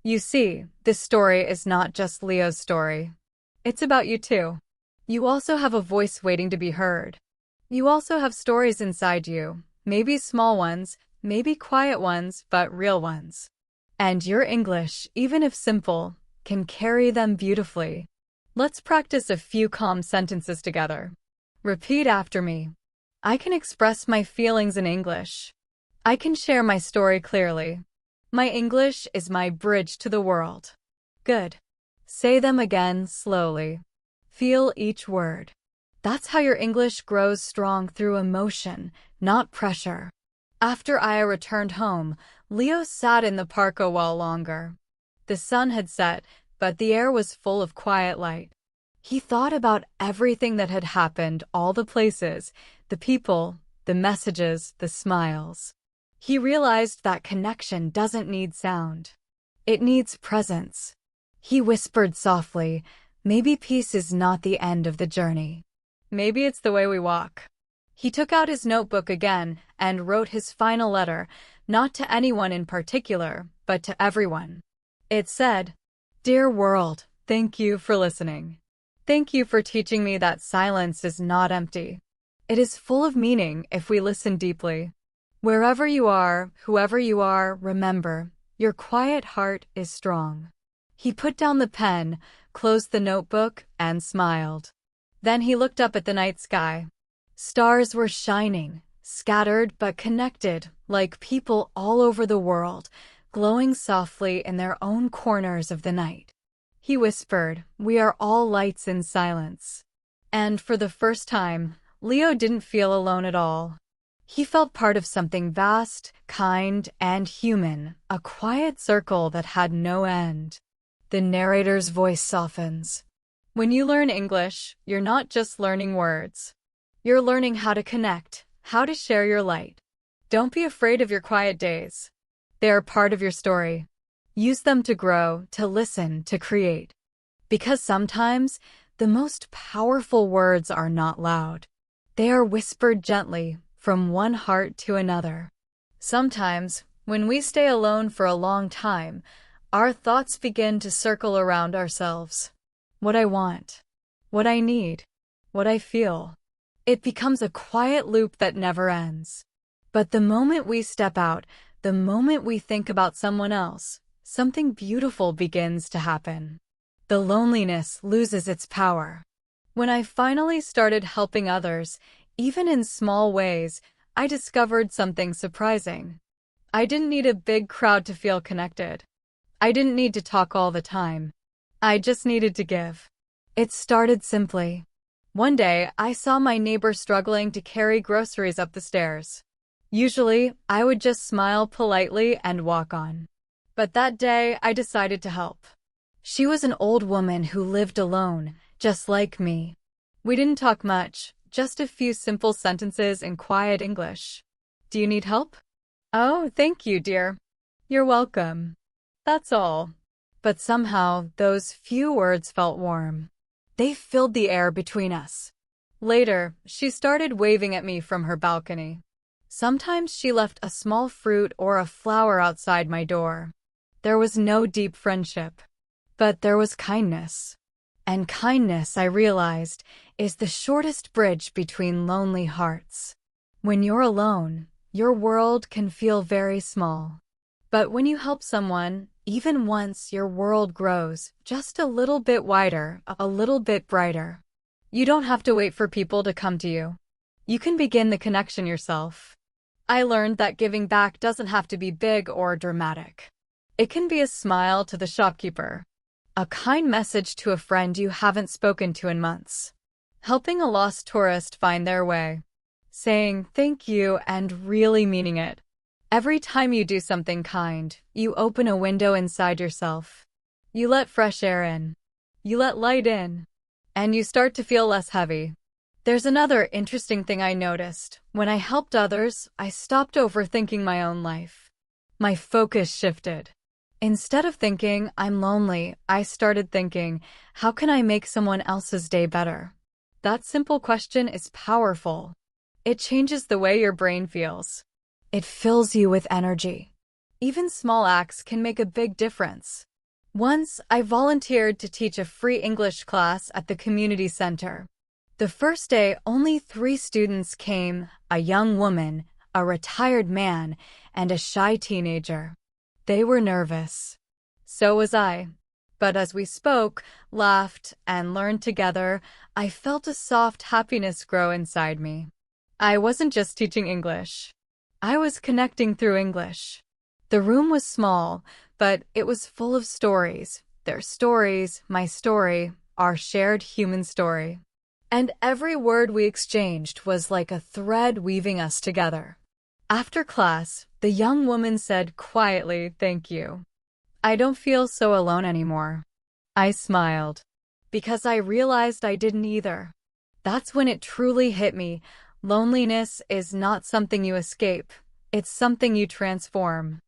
You see, this story is not just Leo's story. It's about you too. You also have a voice waiting to be heard. You also have stories inside you, maybe small ones, maybe quiet ones, but real ones. And your English, even if simple, can carry them beautifully. Let's practice a few calm sentences together. Repeat after me. I can express my feelings in English. I can share my story clearly. My English is my bridge to the world. Good. Say them again slowly. Feel each word. That's how your English grows strong through emotion, not pressure. After Aya returned home, Leo sat in the park a while longer. The sun had set, but the air was full of quiet light. He thought about everything that had happened, all the places, the people, the messages, the smiles. He realized that connection doesn't need sound. It needs presence. He whispered softly, "Maybe peace is not the end of the journey. Maybe it's the way we walk." He took out his notebook again and wrote his final letter, not to anyone in particular, but to everyone. It said, "Dear world, thank you for listening. Thank you for teaching me that silence is not empty. It is full of meaning if we listen deeply. Wherever you are, whoever you are, remember, your quiet heart is strong." He put down the pen, closed the notebook, and smiled. Then he looked up at the night sky. Stars were shining, scattered but connected, like people all over the world, glowing softly in their own corners of the night. He whispered, "We are all lights in silence." And for the first time, Leo didn't feel alone at all. He felt part of something vast, kind, and human, a quiet circle that had no end. The narrator's voice softens. When you learn English, you're not just learning words. You're learning how to connect, how to share your light. Don't be afraid of your quiet days. They are part of your story. Use them to grow, to listen, to create. Because sometimes, the most powerful words are not loud. They are whispered gently, from one heart to another. Sometimes, when we stay alone for a long time, our thoughts begin to circle around ourselves. What I want, what I need, what I feel. It becomes a quiet loop that never ends. But the moment we step out, the moment we think about someone else, something beautiful begins to happen. The loneliness loses its power. When I finally started helping others, even in small ways, I discovered something surprising. I didn't need a big crowd to feel connected. I didn't need to talk all the time. I just needed to give. It started simply. One day, I saw my neighbor struggling to carry groceries up the stairs. Usually, I would just smile politely and walk on. But that day, I decided to help. She was an old woman who lived alone, just like me. We didn't talk much, just a few simple sentences in quiet English. Do you need help? Oh, thank you, dear. You're welcome. That's all. But somehow, those few words felt warm. They filled the air between us. Later, she started waving at me from her balcony. Sometimes she left a small fruit or a flower outside my door. There was no deep friendship, but there was kindness. And kindness, I realized, is the shortest bridge between lonely hearts. When you're alone, your world can feel very small. But when you help someone, even once, your world grows just a little bit wider, a little bit brighter. You don't have to wait for people to come to you. You can begin the connection yourself. I learned that giving back doesn't have to be big or dramatic. It can be a smile to the shopkeeper, a kind message to a friend you haven't spoken to in months, helping a lost tourist find their way, saying thank you and really meaning it. Every time you do something kind, you open a window inside yourself. You let fresh air in. You let light in. And you start to feel less heavy. There's another interesting thing I noticed. When I helped others, I stopped overthinking my own life. My focus shifted. Instead of thinking, I'm lonely, I started thinking, how can I make someone else's day better? That simple question is powerful. It changes the way your brain feels. It fills you with energy. Even small acts can make a big difference. Once, I volunteered to teach a free English class at the community center. The first day, only 3 students came, a young woman, a retired man, and a shy teenager. They were nervous. So was I. But as we spoke, laughed, and learned together, I felt a soft happiness grow inside me. I wasn't just teaching English. I was connecting through English. The room was small, but it was full of stories. Their stories, my story, our shared human story. And every word we exchanged was like a thread weaving us together. After class, the young woman said quietly, "Thank you. I don't feel so alone anymore." I smiled, because I realized I didn't either. That's when it truly hit me. Loneliness is not something you escape. It's something you transform.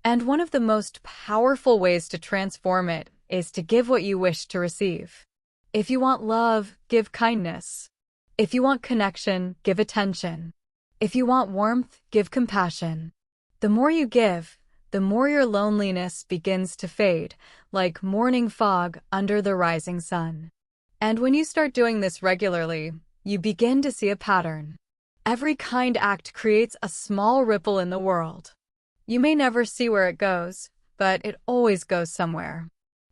And one of the most powerful ways to transform it is to give what you wish to receive. If you want love, give kindness. If you want connection, give attention. If you want warmth, give compassion. The more you give, the more your loneliness begins to fade, like morning fog under the rising sun. And when you start doing this regularly, you begin to see a pattern. Every kind act creates a small ripple in the world. You may never see where it goes, but it always goes somewhere.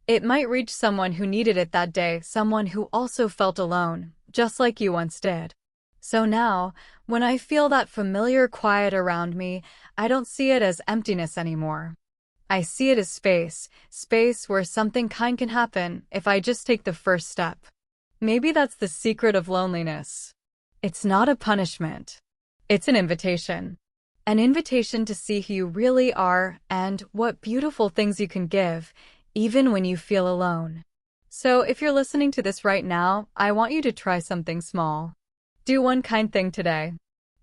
It might reach someone who needed it that day, someone who also felt alone, just like you once did. So now, when I feel that familiar quiet around me, I don't see it as emptiness anymore. I see it as space, space where something kind can happen if I just take the first step. Maybe that's the secret of loneliness. It's not a punishment. It's an invitation. An invitation to see who you really are and what beautiful things you can give, even when you feel alone. So if you're listening to this right now, I want you to try something small. Do one kind thing today.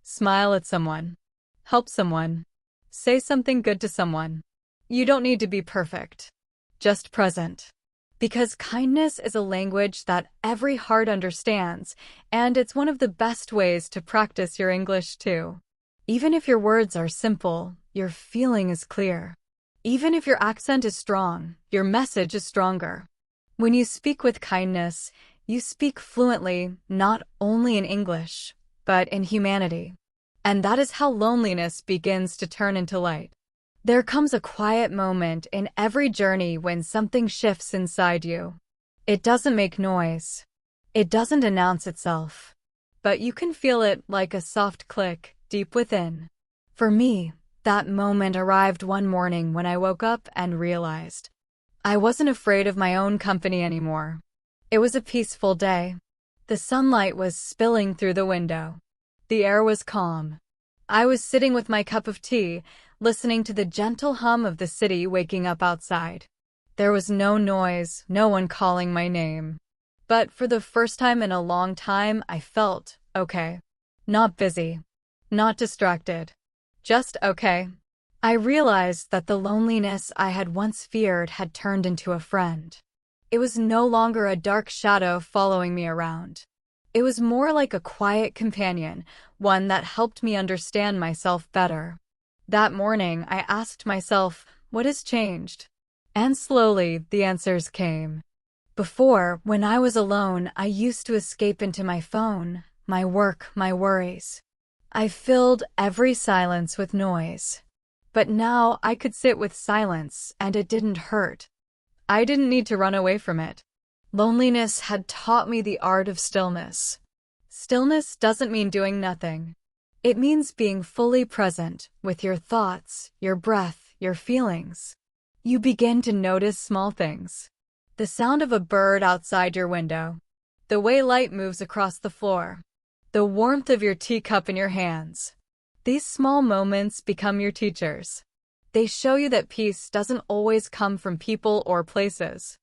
Smile at someone. Help someone. Say something good to someone. You don't need to be perfect. Just present. Because kindness is a language that every heart understands, and it's one of the best ways to practice your English too. Even if your words are simple, your feeling is clear. Even if your accent is strong, your message is stronger. When you speak with kindness, you speak fluently, not only in English, but in humanity. And that is how loneliness begins to turn into light. There comes a quiet moment in every journey when something shifts inside you. It doesn't make noise. It doesn't announce itself. But you can feel it like a soft click deep within. For me, that moment arrived one morning when I woke up and realized I wasn't afraid of my own company anymore. It was a peaceful day. The sunlight was spilling through the window. The air was calm. I was sitting with my cup of tea, listening to the gentle hum of the city waking up outside. There was no noise, no one calling my name. But for the first time in a long time, I felt okay. Not busy. Not distracted. Just okay. I realized that the loneliness I had once feared had turned into a friend. It was no longer a dark shadow following me around. It was more like a quiet companion, one that helped me understand myself better. That morning, I asked myself, what has changed? And slowly, the answers came. Before, when I was alone, I used to escape into my phone, my work, my worries. I filled every silence with noise. But now I could sit with silence, and it didn't hurt. I didn't need to run away from it. Loneliness had taught me the art of stillness. Stillness doesn't mean doing nothing. It means being fully present with your thoughts, your breath, your feelings. You begin to notice small things. The sound of a bird outside your window. The way light moves across the floor. The warmth of your teacup in your hands. These small moments become your teachers. They show you that peace doesn't always come from people or places.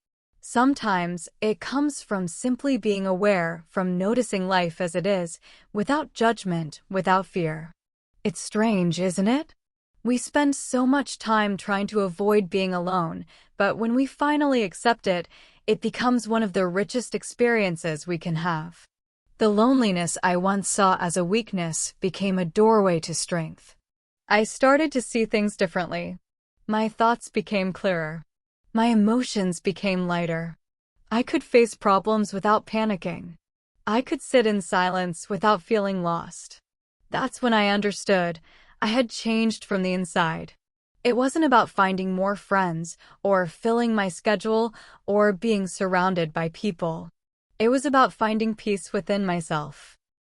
Sometimes it comes from simply being aware, from noticing life as it is, without judgment, without fear. It's strange, isn't it? We spend so much time trying to avoid being alone, but when we finally accept it, it becomes one of the richest experiences we can have. The loneliness I once saw as a weakness became a doorway to strength. I started to see things differently. My thoughts became clearer. My emotions became lighter. I could face problems without panicking. I could sit in silence without feeling lost. That's when I understood I had changed from the inside. It wasn't about finding more friends, or filling my schedule, or being surrounded by people. It was about finding peace within myself.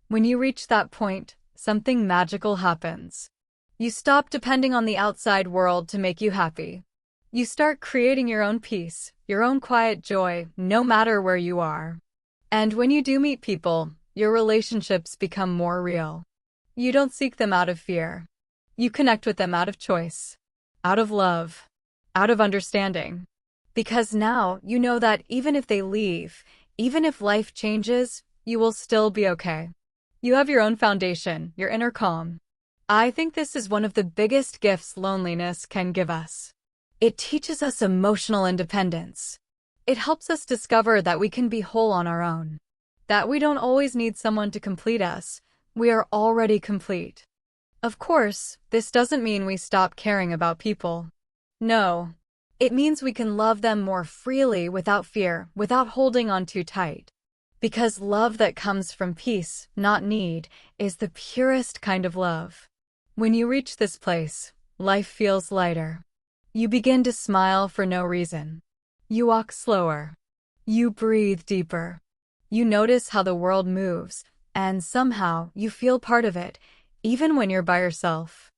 When you reach that point, something magical happens. You stop depending on the outside world to make you happy. You start creating your own peace, your own quiet joy, no matter where you are. And when you do meet people, your relationships become more real. You don't seek them out of fear. You connect with them out of choice, out of love, out of understanding. Because now you know that even if they leave, even if life changes, you will still be okay. You have your own foundation, your inner calm. I think this is one of the biggest gifts loneliness can give us. It teaches us emotional independence. It helps us discover that we can be whole on our own. That we don't always need someone to complete us. We are already complete. Of course, this doesn't mean we stop caring about people. No. It means we can love them more freely without fear, without holding on too tight. Because love that comes from peace, not need, is the purest kind of love. When you reach this place, life feels lighter. You begin to smile for no reason. You walk slower. You breathe deeper. You notice how the world moves, and somehow you feel part of it, even when you're by yourself.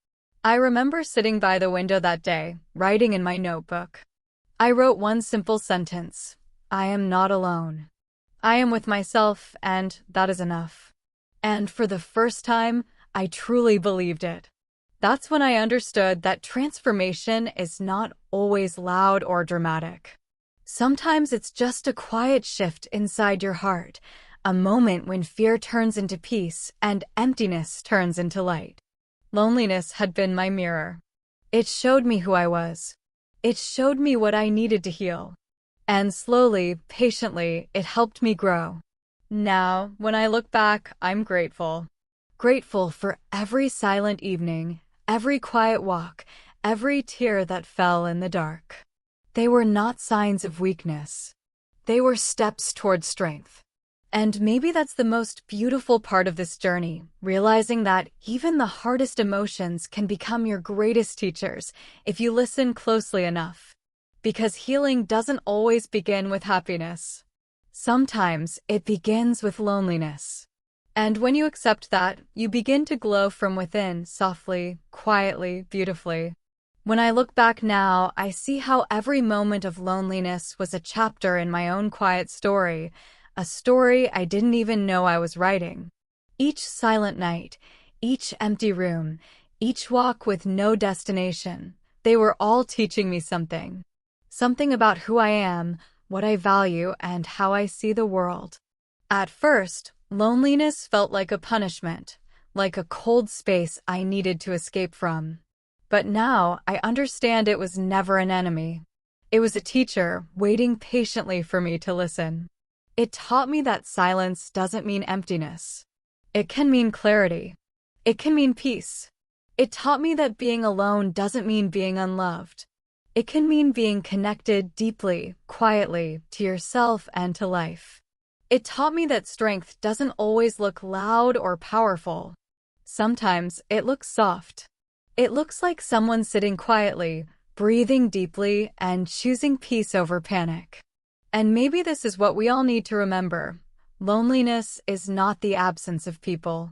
I remember sitting by the window that day, writing in my notebook. I wrote one simple sentence: I am not alone. I am with myself, and that is enough. And for the first time, I truly believed it. That's when I understood that transformation is not always loud or dramatic. Sometimes it's just a quiet shift inside your heart, a moment when fear turns into peace and emptiness turns into light. Loneliness had been my mirror. It showed me who I was. It showed me what I needed to heal. And slowly, patiently, it helped me grow. Now, when I look back, I'm grateful. Grateful for every silent evening, every quiet walk, every tear that fell in the dark. They were not signs of weakness. They were steps toward strength. And maybe that's the most beautiful part of this journey, realizing that even the hardest emotions can become your greatest teachers if you listen closely enough. Because healing doesn't always begin with happiness. Sometimes it begins with loneliness. And when you accept that, you begin to glow from within, softly, quietly, beautifully. When I look back now, I see how every moment of loneliness was a chapter in my own quiet story, a story I didn't even know I was writing. Each silent night, each empty room, each walk with no destination, they were all teaching me something. Something about who I am, what I value, and how I see the world. At first, loneliness felt like a punishment, like a cold space I needed to escape from. But now I understand it was never an enemy. It was a teacher waiting patiently for me to listen. It taught me that silence doesn't mean emptiness. It can mean clarity. It can mean peace. It taught me that being alone doesn't mean being unloved. It can mean being connected deeply, quietly, to yourself and to life. It taught me that strength doesn't always look loud or powerful. Sometimes it looks soft. It looks like someone sitting quietly, breathing deeply, and choosing peace over panic. And maybe this is what we all need to remember. Loneliness is not the absence of people.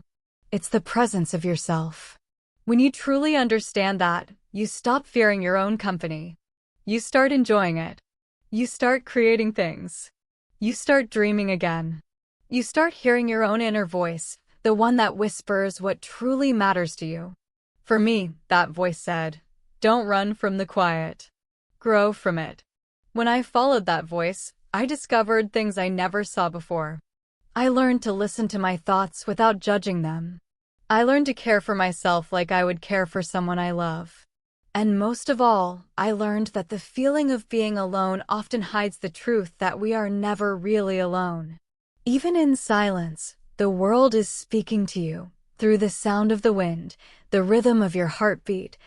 It's the presence of yourself. When you truly understand that, you stop fearing your own company. You start enjoying it. You start creating things. You start dreaming again. You start hearing your own inner voice, the one that whispers what truly matters to you. For me, that voice said, "Don't run from the quiet. Grow from it." When I followed that voice, I discovered things I never saw before. I learned to listen to my thoughts without judging them. I learned to care for myself like I would care for someone I love. And most of all, I learned that the feeling of being alone often hides the truth that we are never really alone. Even in silence, the world is speaking to you, through the sound of the wind, the rhythm of your heartbeat,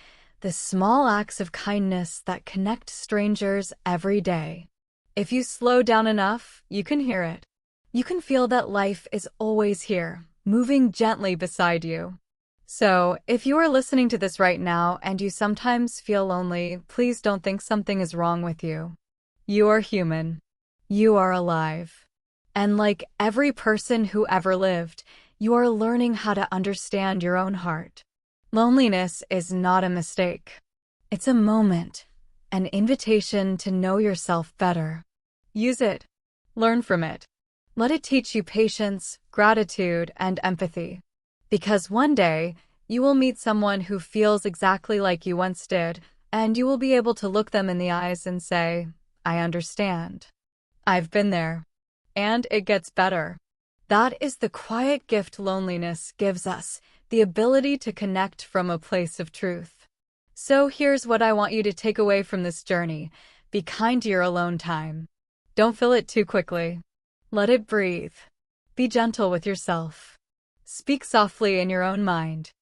the small acts of kindness that connect strangers every day. If you slow down enough, you can hear it. You can feel that life is always here, moving gently beside you. So, if you are listening to this right now and you sometimes feel lonely, please don't think something is wrong with you. You are human. You are alive. And like every person who ever lived, you are learning how to understand your own heart. Loneliness is not a mistake. It's a moment, an invitation to know yourself better. Use it. Learn from it. Let it teach you patience, gratitude, and empathy. Because one day, you will meet someone who feels exactly like you once did, and you will be able to look them in the eyes and say, "I understand. I've been there." And it gets better. That is the quiet gift loneliness gives us, the ability to connect from a place of truth. So here's what I want you to take away from this journey. Be kind to your alone time. Don't fill it too quickly. Let it breathe. Be gentle with yourself. Speak softly in your own mind.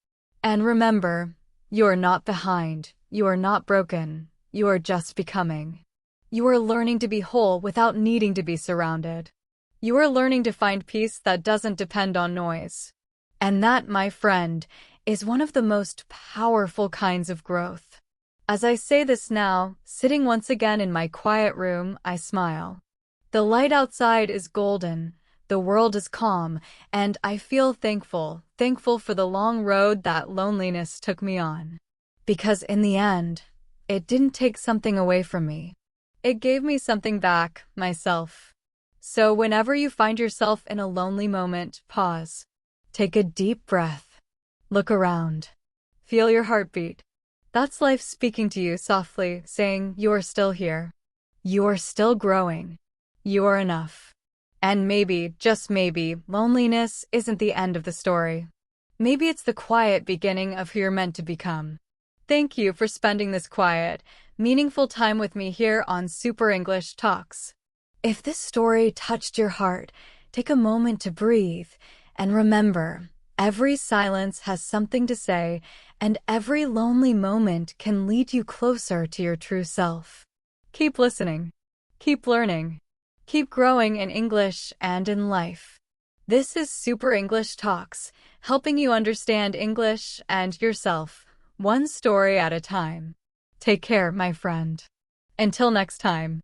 And remember, you are not behind. You are not broken. You are just becoming. You are learning to be whole without needing to be surrounded. You are learning to find peace that doesn't depend on noise. And that, my friend, is one of the most powerful kinds of growth. As I say this now, sitting once again in my quiet room, I smile. The light outside is golden, the world is calm, and I feel thankful for the long road that loneliness took me on. Because in the end, it didn't take something away from me. It gave me something back, myself. So whenever you find yourself in a lonely moment, pause. Take a deep breath. Look around. Feel your heartbeat. That's life speaking to you softly, saying you are still here. You are still growing. You are enough. And maybe, just maybe, loneliness isn't the end of the story. Maybe it's the quiet beginning of who you're meant to become. Thank you for spending this quiet, meaningful time with me here on Super English Talks. If this story touched your heart, take a moment to breathe and remember, every silence has something to say, and every lonely moment can lead you closer to your true self. Keep listening. Keep learning. Keep growing in English and in life. This is Super English Talks, helping you understand English and yourself, one story at a time. Take care, my friend. Until next time.